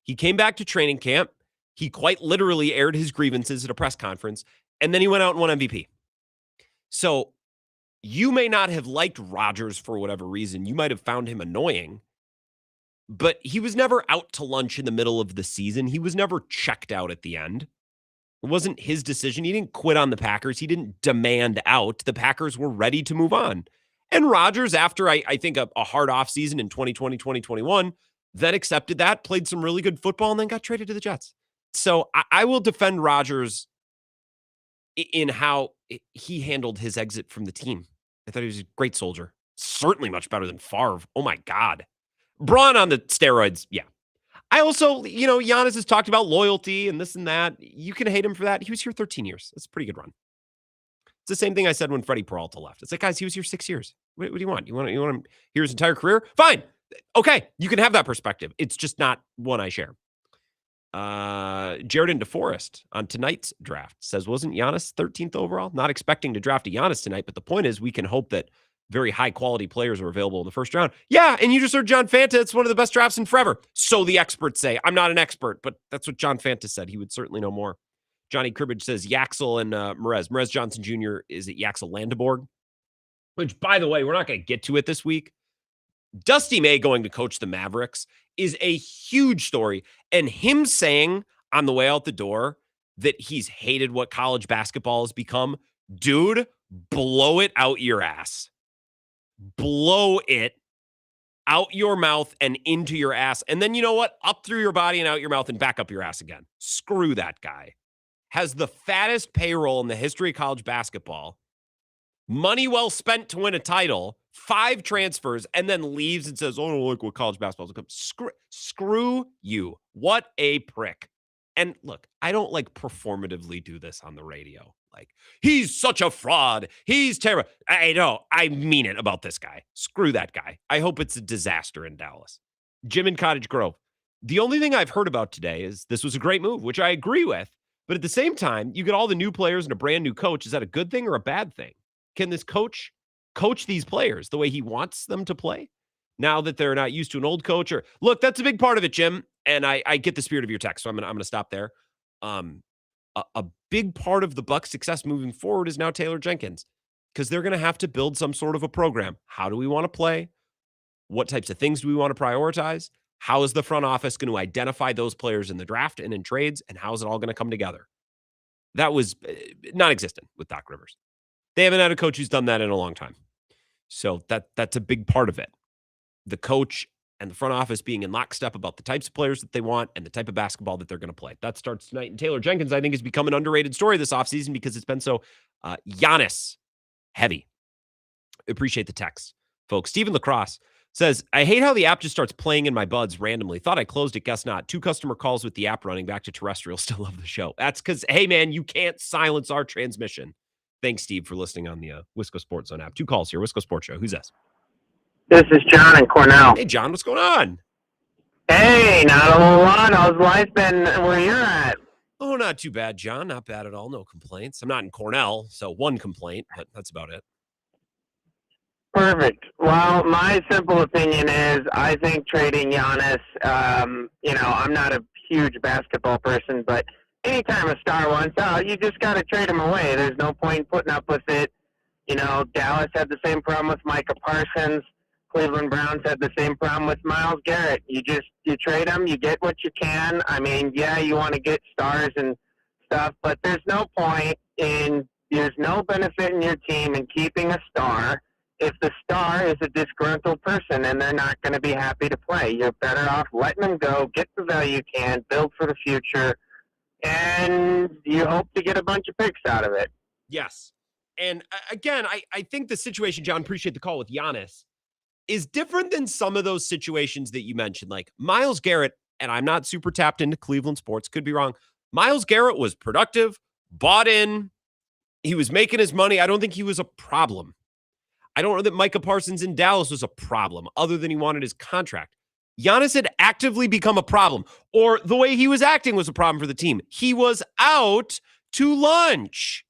He came back to training camp. He quite literally aired his grievances at a press conference, and then he went out and won MVP. So you may not have liked Rogers for whatever reason. You might have found him annoying. But he was never out to lunch in the middle of the season. He was never checked out at the end. It wasn't his decision. He didn't quit on the Packers. He didn't demand out. The Packers were ready to move on. And Rodgers, after I think a hard offseason in 2020, 2021, then accepted that, played some really good football, and then got traded to the Jets. So I will defend Rodgers in how he handled his exit from the team. I thought he was a great soldier. Certainly much better than Favre. Oh, my God. Braun on the steroids, yeah. I also, Giannis has talked about loyalty and this and that. You can hate him for that. He was here 13 years. That's a pretty good run. It's the same thing I said when Freddie Peralta left. It's like, guys, he was here 6 years. What do you want? You want him here his entire career? Fine. Okay, you can have that perspective. It's just not one I share. Jared in DeForest on tonight's draft says, wasn't Giannis 13th overall? Not expecting to draft a Giannis tonight, but the point is we can hope that very high-quality players are available in the first round. Yeah, and you just heard John Fanta. It's one of the best drafts in forever. So the experts say. I'm not an expert, but that's what John Fanta said. He would certainly know more. Johnny Cribbage says Yaxel and Merez. Merez Johnson Jr. is at Yaxel Landeborg, which, by the way, we're not going to get to it this week. Dusty May going to coach the Mavericks is a huge story. And him saying on the way out the door that he's hated what college basketball has become, dude, blow it out your ass. Blow it out your mouth and into your ass. And then you know what? Up through your body and out your mouth and back up your ass again. Screw that guy. Has the fattest payroll in the history of college basketball. Money well spent to win a title, 5 transfers, and then leaves and says, oh, I don't like what college basketball is become. Screw you. What a prick. And look, I don't like performatively do this on the radio. Like, he's such a fraud. He's terrible. I know. I mean it about this guy. Screw that guy. I hope it's a disaster in Dallas. Jim in Cottage Grove. The only thing I've heard about today is this was a great move, which I agree with. But at the same time, you get all the new players and a brand new coach. Is that a good thing or a bad thing? Can this coach these players the way he wants them to play now that they're not used to an old coach? Or look, that's a big part of it, Jim. And I get the spirit of your text, so I'm gonna stop there. A big part of the Bucs' success moving forward is now Taylor Jenkins, because they're gonna have to build some sort of a program. How do we want to play? What types of things do we want to prioritize? How is the front office going to identify those players in the draft and in trades? And how is it all going to come together? That was non-existent with Doc Rivers. They haven't had a coach who's done that in a long time. So that's a big part of it. The coach and the front office being in lockstep about the types of players that they want and the type of basketball that they're going to play. That starts tonight. And Taylor Jenkins, I think, has become an underrated story this offseason because it's been so Giannis heavy. Appreciate the text, folks. Stephen Lacrosse says, I hate how the app just starts playing in my buds randomly. Thought I closed it, guess not. 2 customer calls with the app running, back to terrestrial. Still love the show. That's because, hey, man, you can't silence our transmission. Thanks, Steve, for listening on the Wisco Sports Zone app. 2 calls here. Wisco Sports Show. Who's this? This is John in Cornell. Hey, John, what's going on? Hey, not a whole lot. How's life been where you're at? Oh, not too bad, John. Not bad at all. No complaints. I'm not in Cornell, so 1 complaint, but that's about it. Perfect. Well, my simple opinion is I think trading Giannis, I'm not a huge basketball person, but anytime a star wants out, you just got to trade him away. There's no point putting up with it. Dallas had the same problem with Micah Parsons. Cleveland Browns had the same problem with Myles Garrett. You trade them, you get what you can. I mean, yeah, you want to get stars and stuff, but there's no benefit in your team in keeping a star if the star is a disgruntled person and they're not going to be happy to play. You're better off letting them go, get the value you can, build for the future, and you hope to get a bunch of picks out of it. Yes. And again, I think the situation, John, appreciate the call with Giannis, is different than some of those situations that you mentioned. Like Myles Garrett, and I'm not super tapped into Cleveland sports, could be wrong. Myles Garrett was productive, bought in, he was making his money. I don't think he was a problem. I don't know that Micah Parsons in Dallas was a problem, other than he wanted his contract. Giannis had actively become a problem, or the way he was acting was a problem for the team. He was out to lunch.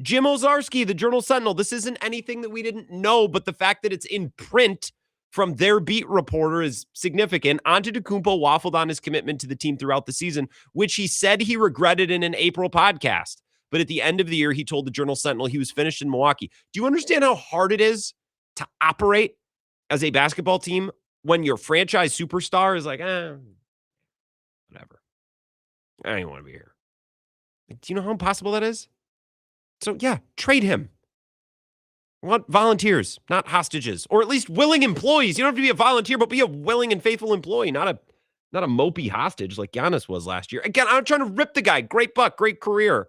Jim Ozarski, the Journal Sentinel, this isn't anything that we didn't know, but the fact that it's in print from their beat reporter is significant. Antetokounmpo waffled on his commitment to the team throughout the season, which he said he regretted in an April podcast. But at the end of the year, he told the Journal Sentinel he was finished in Milwaukee. Do you understand how hard it is to operate as a basketball team when your franchise superstar is like, whatever. I don't even want to be here. Like, do you know how impossible that is? So, yeah, trade him. I want volunteers, not hostages, or at least willing employees. You don't have to be a volunteer, but be a willing and faithful employee, not a mopey hostage like Giannis was last year. Again, I'm not trying to rip the guy. Great buck, great career.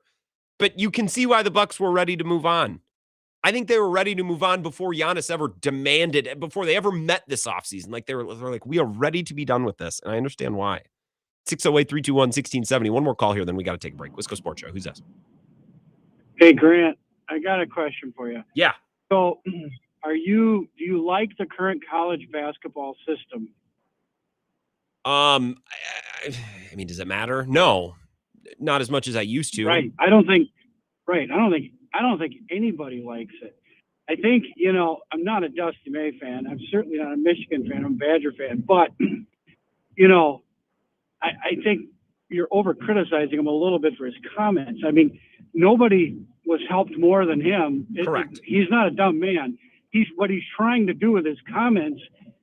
But you can see why the Bucs were ready to move on. I think they were ready to move on before Giannis ever demanded, before they ever met this offseason. Like, they're like, we are ready to be done with this. And I understand why. 608-321-1670. One more call here, then we got to take a break. Wisco Sports Show. Who's this? Hey, Grant, I got a question for you. Yeah. So do you like the current college basketball system? I mean, does it matter? No, not as much as I used to. Right. I don't think anybody likes it. I think, I'm not a Dusty May fan. I'm certainly not a Michigan fan. I'm a Badger fan. But, I think you're over criticizing him a little bit for his comments. I mean, nobody was helped more than him. Correct. He's not a dumb man. What he's trying to do with his comments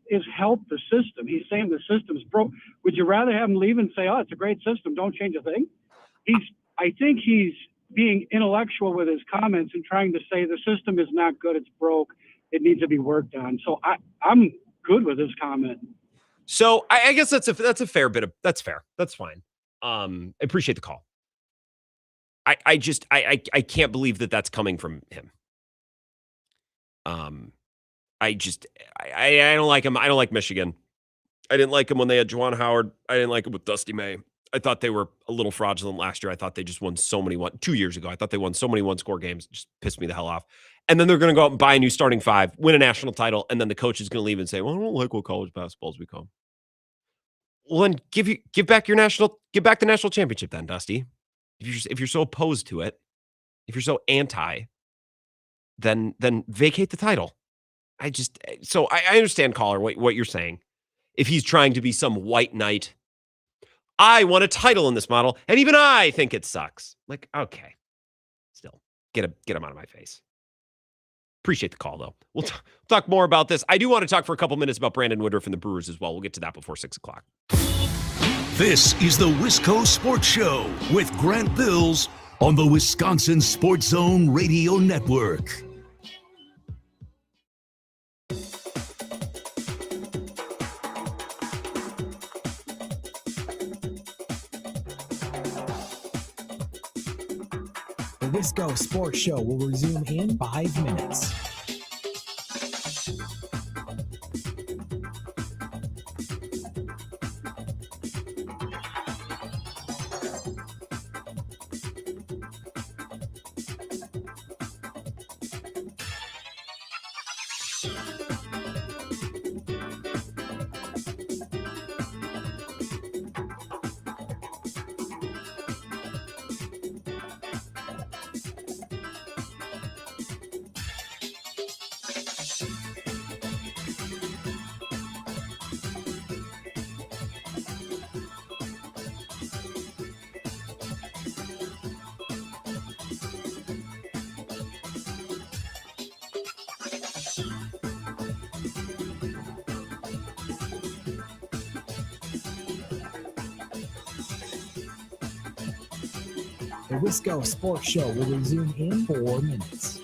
is help the system. He's saying the system's broke. Would you rather have him leave and say, "Oh, it's a great system, don't change a thing"? I think he's being intellectual with his comments and trying to say the system is not good, it's broke, it needs to be worked on. So I'm good with his comment. So I guess that's a fair bit of, that's fair. That's fine. I appreciate the call. I can't believe that that's coming from him. I don't like him. I don't like Michigan. I didn't like him when they had Juwan Howard. I didn't like him with Dusty May. I thought they were a little fraudulent last year. I thought they just won so many 2 years ago. I thought they won so many one-score games. Just pissed me the hell off. And then they're going to go out and buy a new starting five, win a national title, and then the coach is going to leave and say, "Well, I don't like what college basketball's become." Well, then give back the national championship then, Dusty. If you're so opposed to it, if you're so anti, then vacate the title. I understand, caller, what you're saying. If he's trying to be some white knight, I won a title in this model, and even I think it sucks. Like, okay, still get him out of my face. Appreciate the call, though. We'll talk more about this. I do want to talk for a couple minutes about Brandon Woodruff and the Brewers as well. We'll get to that before 6 o'clock. This is the Wisco Sports Show with Grant Bills on the Wisconsin Sports Zone Radio Network. The Wisco Sports Show will resume in 5 minutes. The Wisco Sports Show will resume in 4 minutes.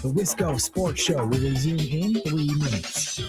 The Wisco Sports Show will resume in 3 minutes.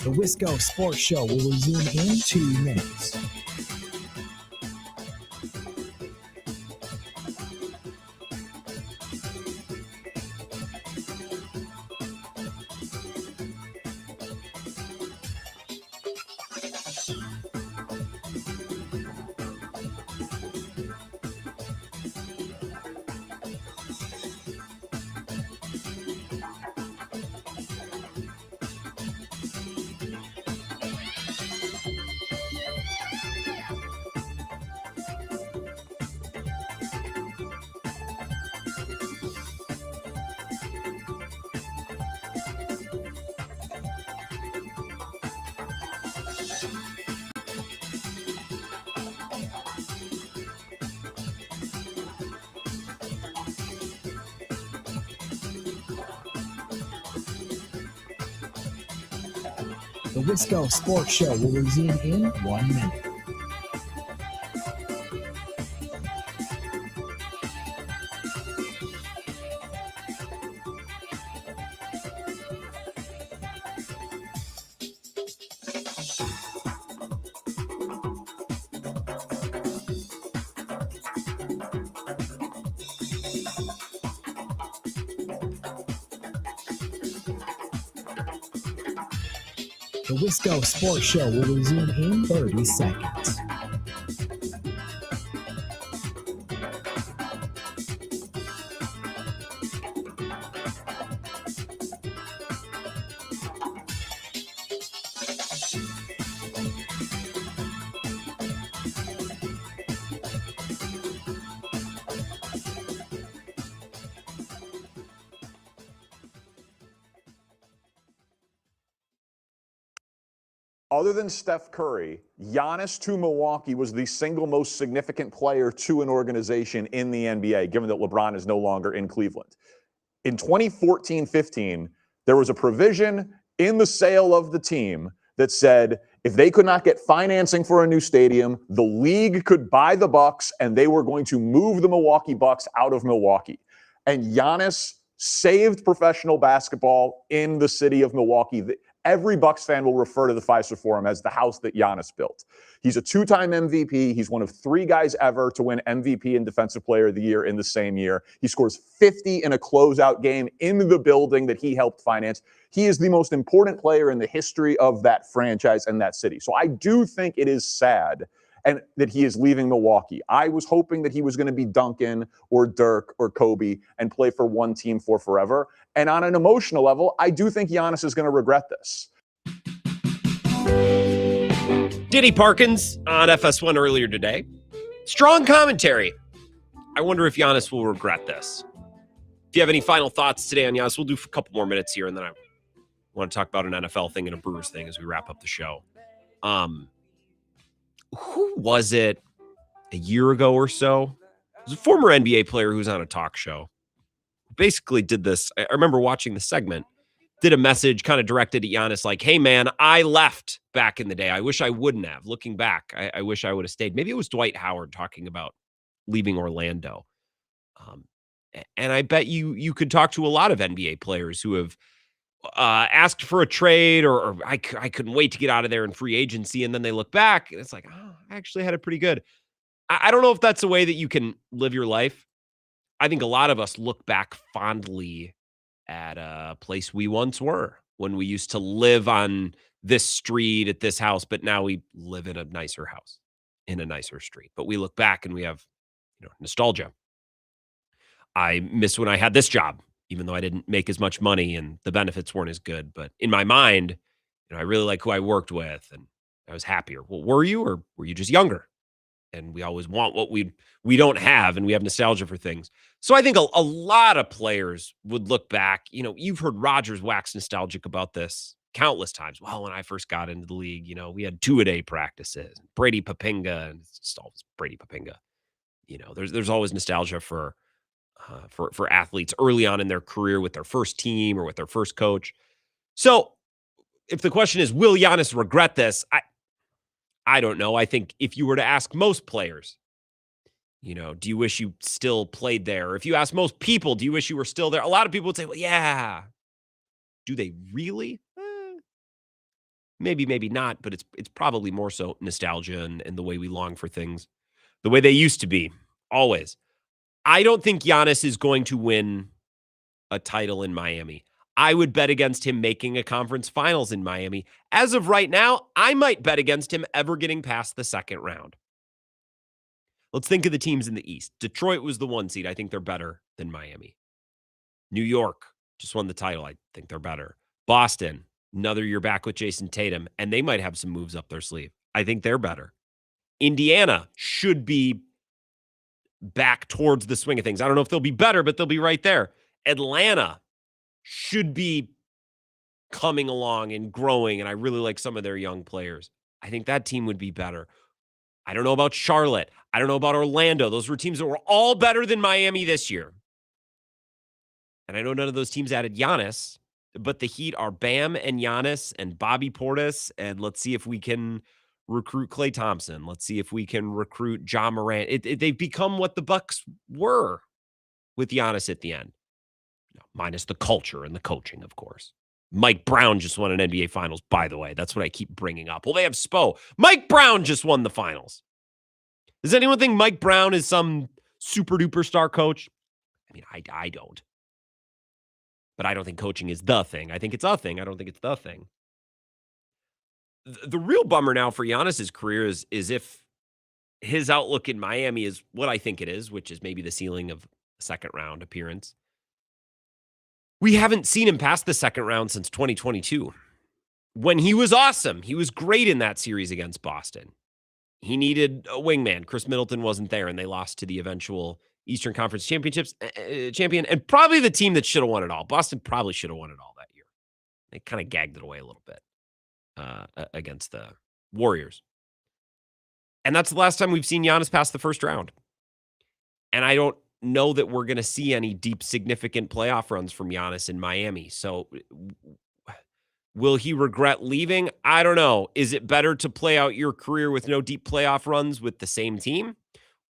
The Wisco Sports Show will resume in 2 minutes. The Wisco Sports Show will resume in 1 minute. The Wisco Sports Show will resume in 30 seconds. Other than Steph Curry, Giannis to Milwaukee was the single most significant player to an organization in the NBA, given that LeBron is no longer in Cleveland. In 2014-15, there was a provision in the sale of the team that said if they could not get financing for a new stadium, the league could buy the Bucks and they were going to move the Milwaukee Bucks out of Milwaukee. And Giannis saved professional basketball in the city of Milwaukee. Every Bucks fan will refer to the Fiserv Forum as the house that Giannis built. He's a 2-time MVP. He's one of 3 guys ever to win MVP and Defensive Player of the Year in the same year. He scores 50 in a closeout game in the building that he helped finance. He is the most important player in the history of that franchise and that city. So I do think it is sad and that he is leaving Milwaukee. I was hoping that he was going to be Duncan or Dirk or Kobe and play for one team for forever. And on an emotional level, I do think Giannis is going to regret this. Diddy Parkins on FS1 earlier today. Strong commentary. I wonder if Giannis will regret this. If you have any final thoughts today on Giannis, we'll do a couple more minutes here, and then I want to talk about an NFL thing and a Brewers thing as we wrap up the show. Who was it a year ago or so? It was a former NBA player who was on a talk show. Basically did this. I remember watching the segment, did a message kind of directed at Giannis like, hey, man, I left back in the day. I wish I wouldn't have. Looking back, I wish I would have stayed. Maybe it was Dwight Howard talking about leaving Orlando. And I bet you could talk to a lot of NBA players who have asked for a trade or I couldn't wait to get out of there in free agency. And then they look back and it's like, oh, I actually had it pretty good. I don't know if that's a way that you can live your life. I think a lot of us look back fondly at a place we once were when we used to live on this street at this house, but now we live in a nicer house in a nicer street. But we look back and we have, nostalgia. I miss when I had this job, even though I didn't make as much money and the benefits weren't as good. But in my mind, I really like who I worked with and I was happier. Well, were you, or were you just younger? And we always want what we don't have, and we have nostalgia for things. So I think a lot of players would look back. You've heard Rodgers wax nostalgic about this countless times. Well, when I first got into the league, we had 2-a-day practices. Brady Papinga, and it's always Brady Papinga. There's always nostalgia for athletes early on in their career with their first team or with their first coach. So if the question is, will Giannis regret this? I don't know. I think if you were to ask most players, do you wish you still played there? Or if you ask most people, do you wish you were still there? A lot of people would say, well, yeah. Do they really? Maybe, maybe not, but it's probably more so nostalgia and the way we long for things the way they used to be, always. I don't think Giannis is going to win a title in Miami. I would bet against him making a conference finals in Miami. As of right now, I might bet against him ever getting past the second round. Let's think of the teams in the East. Detroit was the 1 seed. I think they're better than Miami. New York just won the title. I think they're better. Boston, another year back with Jason Tatum, and they might have some moves up their sleeve. I think they're better. Indiana should be back towards the swing of things. I don't know if they'll be better, but they'll be right there. Atlanta should be coming along and growing, and I really like some of their young players. I think that team would be better. I don't know about Charlotte. I don't know about Orlando. Those were teams that were all better than Miami this year. And I know none of those teams added Giannis, but the Heat are Bam and Giannis and Bobby Portis, and let's see if we can recruit Klay Thompson. Let's see if we can recruit John Morant. They've become what the Bucks were with Giannis at the end, minus the culture and the coaching, of course. Mike Brown just won an NBA Finals, by the way. That's what I keep bringing up. Well, they have Spo. Mike Brown just won the Finals. Does anyone think Mike Brown is some super-duper star coach? I mean, I don't. But I don't think coaching is the thing. I think it's a thing. I don't think it's the thing. The real bummer now for Giannis's career is if his outlook in Miami is what I think it is, which is maybe the ceiling of a second-round appearance. We haven't seen him past the second round since 2022. When he was awesome, he was great in that series against Boston. He needed a wingman. Chris Middleton wasn't there, and they lost to the eventual Eastern Conference Championships champion, and probably the team that should have won it all. Boston probably should have won it all that year. They kind of gagged it away a little bit against the Warriors. And that's the last time we've seen Giannis pass the first round. And I don't know that we're going to see any deep, significant playoff runs from Giannis in Miami. So will he regret leaving? I don't know. Is it better to play out your career with no deep playoff runs with the same team,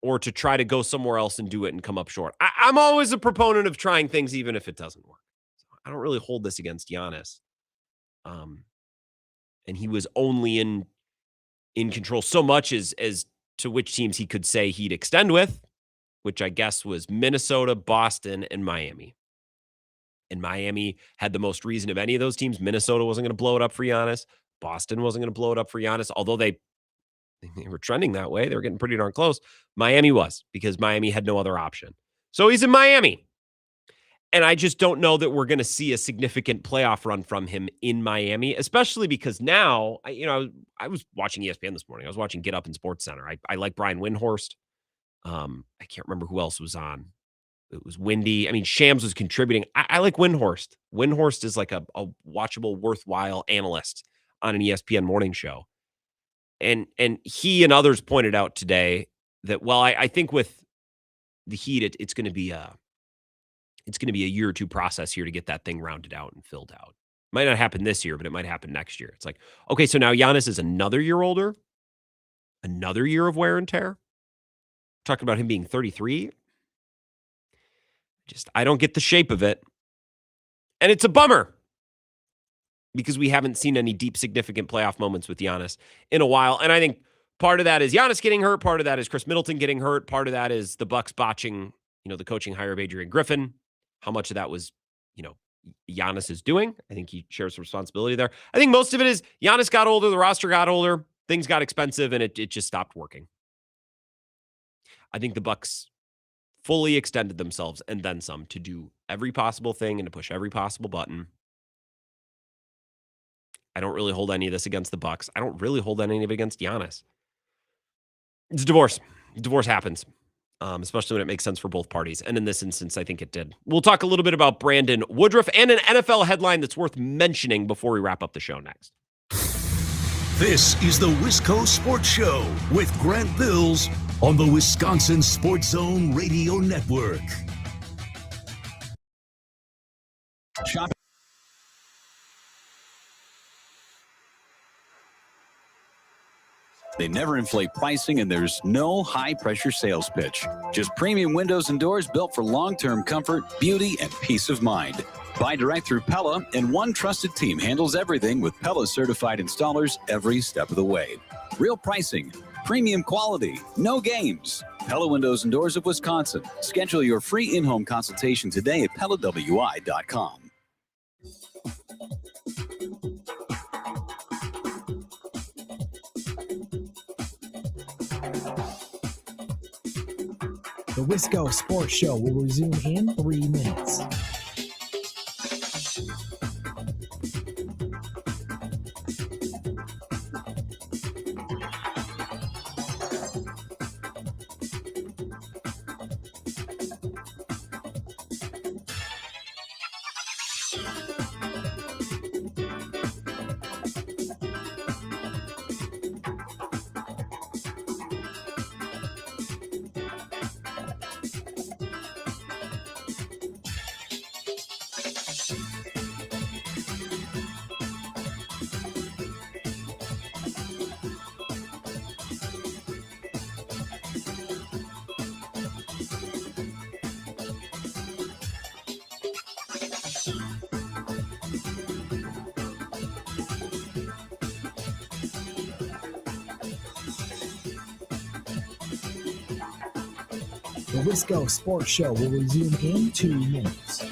or to try to go somewhere else and do it and come up short? I'm always a proponent of trying things even if it doesn't work. So I don't really hold this against Giannis. And he was only in control so much as to which teams he could say he'd extend with, which I guess was Minnesota, Boston, and Miami. And Miami had the most reason of any of those teams. Minnesota wasn't going to blow it up for Giannis. Boston wasn't going to blow it up for Giannis, although they were trending that way. They were getting pretty darn close. Miami was, because Miami had no other option. So he's in Miami. And I just don't know that we're going to see a significant playoff run from him in Miami, especially because now, I was watching ESPN this morning. I was watching Get Up in Sports Center. I like Brian Windhorst. I can't remember who else was on. It was Windy. I mean, Shams was contributing. I like Windhorst. Windhorst is like a watchable, worthwhile analyst on an ESPN morning show. And he and others pointed out today that, well, I think with the Heat, it's going to be a year or two process here to get that thing rounded out and filled out. Might not happen this year, but it might happen next year. It's like, okay, so now Giannis is another year older, another year of wear and tear. Talking about him being 33. I don't get the shape of it. And it's a bummer because we haven't seen any deep, significant playoff moments with Giannis in a while. And I think part of that is Giannis getting hurt. Part of that is Chris Middleton getting hurt. Part of that is the Bucks botching, the coaching hire of Adrian Griffin. How much of that was, Giannis is doing. I think he shares some responsibility there. I think most of it is Giannis got older, the roster got older, things got expensive, and it just stopped working. I think the Bucks fully extended themselves and then some to do every possible thing and to push every possible button. I don't really hold any of this against the Bucks. I don't really hold any of it against Giannis. It's divorce. Divorce happens. Especially when it makes sense for both parties. And in this instance, I think it did. We'll talk a little bit about Brandon Woodruff and an NFL headline that's worth mentioning before we wrap up the show next. This is the Wisco Sports Show with Grant Bills on the Wisconsin Sports Zone Radio Network. Shop. They never inflate pricing, and there's no high-pressure sales pitch. Just premium windows and doors built for long-term comfort, beauty, and peace of mind. Buy direct through Pella, and one trusted team handles everything with Pella-certified installers every step of the way. Real pricing, premium quality, no games. Pella Windows and Doors of Wisconsin. Schedule your free in-home consultation today at PellaWI.com. The Wisco Sports Show will resume in 3 minutes. The Wisco Sports Show will resume in 2 minutes.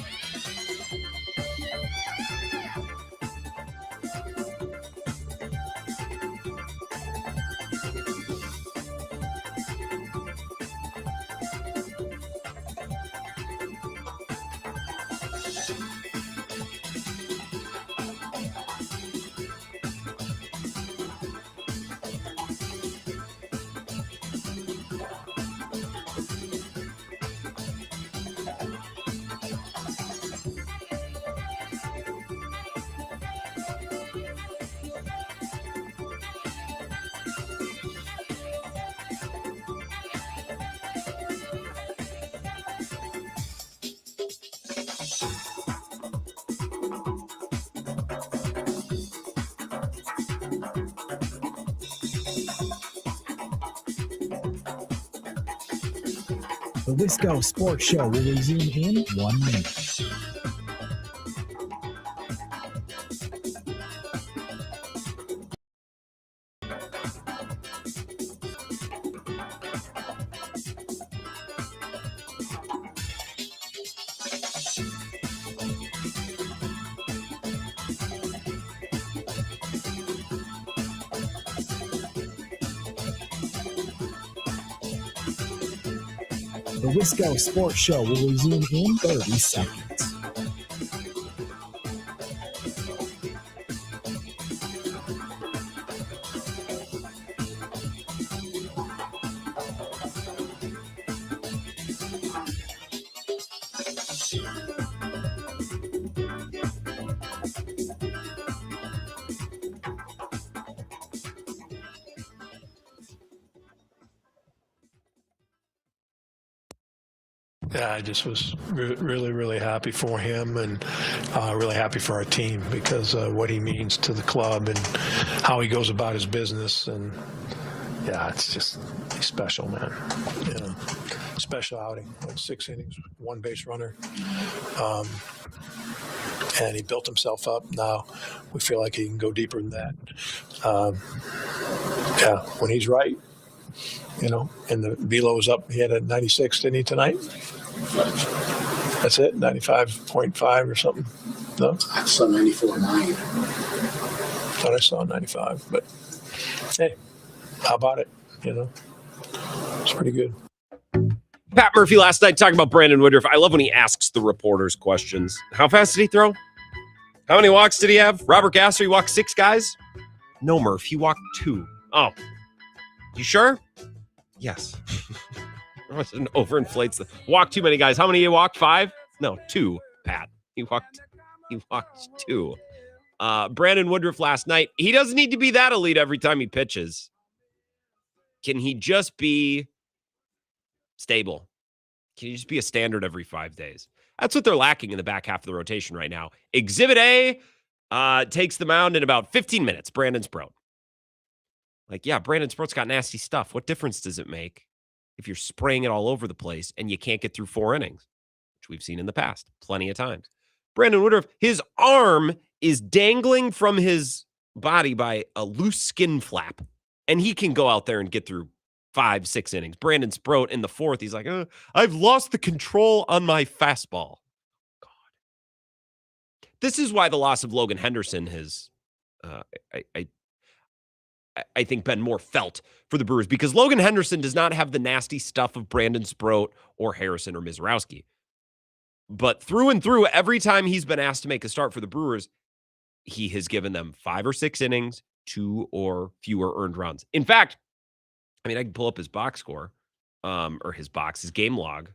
The Wisco Sports Show will resume in 1 minute. The Wisco Sports Show will resume in 30 seconds. Yeah, I just was really, really happy for him and really happy for our team because what he means to the club and how he goes about his business. And yeah, it's just, he's special, man. You know, special outing, 6 innings, 1 base runner. And he built himself up. Now we feel like he can go deeper than that. Yeah, when he's right, you know, and the velo's up. He had a 96, didn't he, tonight? That's it, 95.5 or something. No, I saw 94.9. Thought I saw 95, but hey, how about it? You know, it's pretty good. Pat Murphy last night talking about Brandon Woodruff. I love when he asks the reporters questions. How fast did he throw? How many walks did he have? Robert Gasser, he walked 6 guys? No, Murph, he walked 2. Oh, you sure? Yes. Overinflates the walk too many guys. How many you walked? 5? No, 2, Pat. He walked 2. Brandon Woodruff last night. He doesn't need to be that elite every time he pitches. Can he just be stable? Can he just be a standard every 5 days? That's what they're lacking in the back half of the rotation right now. Exhibit A takes the mound in about 15 minutes. Brandon's pro. Like, yeah, Brandon Sproat's got nasty stuff. What difference does it make if you're spraying it all over the place and you can't get through 4 innings, which we've seen in the past plenty of times? Brandon Woodruff, his arm is dangling from his body by a loose skin flap, and he can go out there and get through 5-6 innings. Brandon Sproat in the 4th, he's like, I've lost the control on my fastball. God. This is why the loss of Logan Henderson has, I think, been more felt for the Brewers, because Logan Henderson does not have the nasty stuff of Brandon Sproat or Harrison or Mizrowski. But through and through, every time he's been asked to make a start for the Brewers, he has given them 5 or 6 innings, 2 or fewer earned runs. In fact, I mean, I can pull up his box score, or his game log.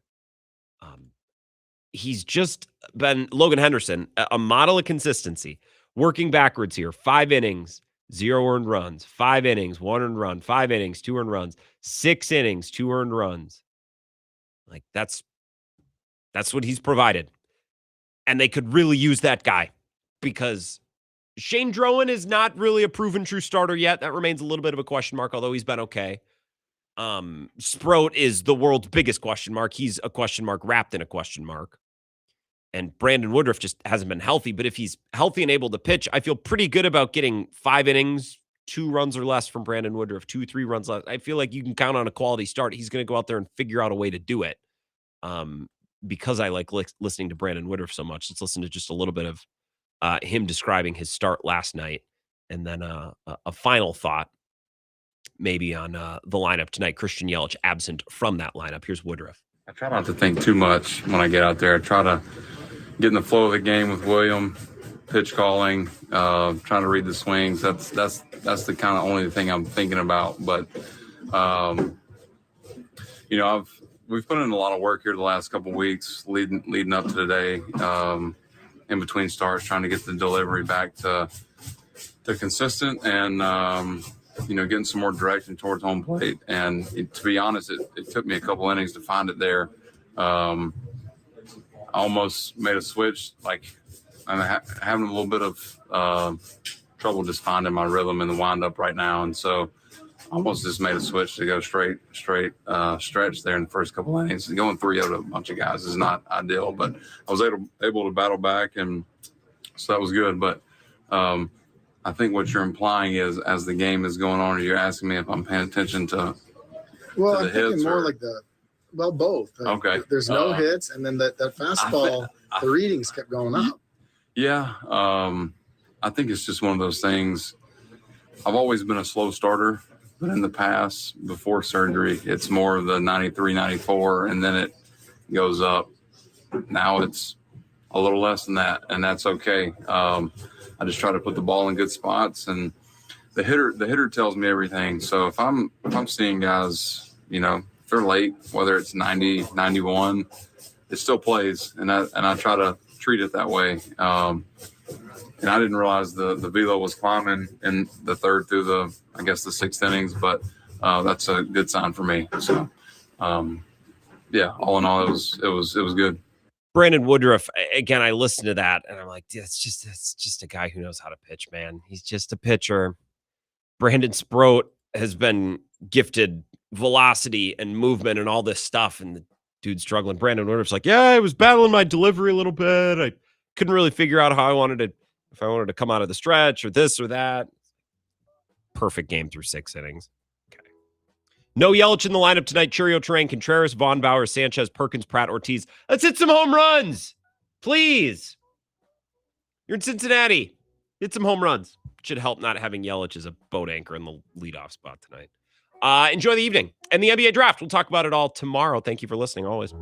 He's just been, Logan Henderson, a model of consistency, working backwards here. 5 innings, 0 earned runs. 5 innings, 1 earned run. 5 innings, 2 earned runs. 6 innings, 2 earned runs. Like, that's what he's provided. And they could really use that guy, because Shane Drowan is not really a proven true starter yet. That remains a little bit of a question mark, although he's been okay. Sproat is the world's biggest question mark. He's a question mark wrapped in a question mark. And Brandon Woodruff just hasn't been healthy. But if he's healthy and able to pitch, I feel pretty good about getting 5 innings, 2 runs or less from Brandon Woodruff, 2-3 runs less. I feel like you can count on a quality start. He's going to go out there and figure out a way to do it. Because I like listening to Brandon Woodruff so much, let's listen to just a little bit of him describing his start last night, and then a final thought maybe on the lineup tonight. Christian Yelich absent from that lineup. Here's Woodruff. I try not to think too much when I get out there. I try to get in the flow of the game with William, pitch calling, trying to read the swings. That's the kind of only thing I'm thinking about. But we've put in a lot of work here the last couple of weeks, leading up to today, in between starts, trying to get the delivery back to consistent, and getting some more direction towards home plate. And to be honest, it took me a couple innings to find it there. I almost made a switch. Like, I'm having a little bit of trouble just finding my rhythm in the windup right now, and so I almost just made a switch to go straight stretch there in the first couple innings. And going 3-0 to a bunch of guys is not ideal, but I was able to battle back, and so that was good. But I think what you're implying is, as the game is going on, you're asking me if I'm paying attention to well, to the I'm thinking hits, more or? like both. Okay. There's no hits, and then that fastball, the readings kept going up. Yeah, I think it's just one of those things. I've always been a slow starter, but in the past, before surgery, it's more of the 93, 94, and then it goes up. Now it's a little less than that, and that's okay. I just try to put the ball in good spots, and the hitter tells me everything. So if I'm seeing guys, if they're late, whether it's 90, 91, it still plays, and I try to treat it that way. And I didn't realize the velo was climbing in the 3rd through the 6th innings, but that's a good sign for me. So, yeah, all in all, it was good. Brandon Woodruff, again, I listened to that, and I'm like, that's just a guy who knows how to pitch, man. He's just a pitcher. Brandon Sproat has been gifted velocity and movement and all this stuff, and the dude's struggling. Brandon Woodruff's like, yeah, I was battling my delivery a little bit. I couldn't really figure out how if I wanted to come out of the stretch or this or that. Perfect game through 6 innings. Okay. No Yelich in the lineup tonight. Churio, Terang, Contreras, Vaughn, Bauer, Sanchez, Perkins, Pratt, Ortiz. Let's hit some home runs, please. You're in Cincinnati. Hit some home runs. Should help not having Yelich as a boat anchor in the leadoff spot tonight. Enjoy the evening and the NBA draft. We'll talk about it all tomorrow. Thank you for listening always.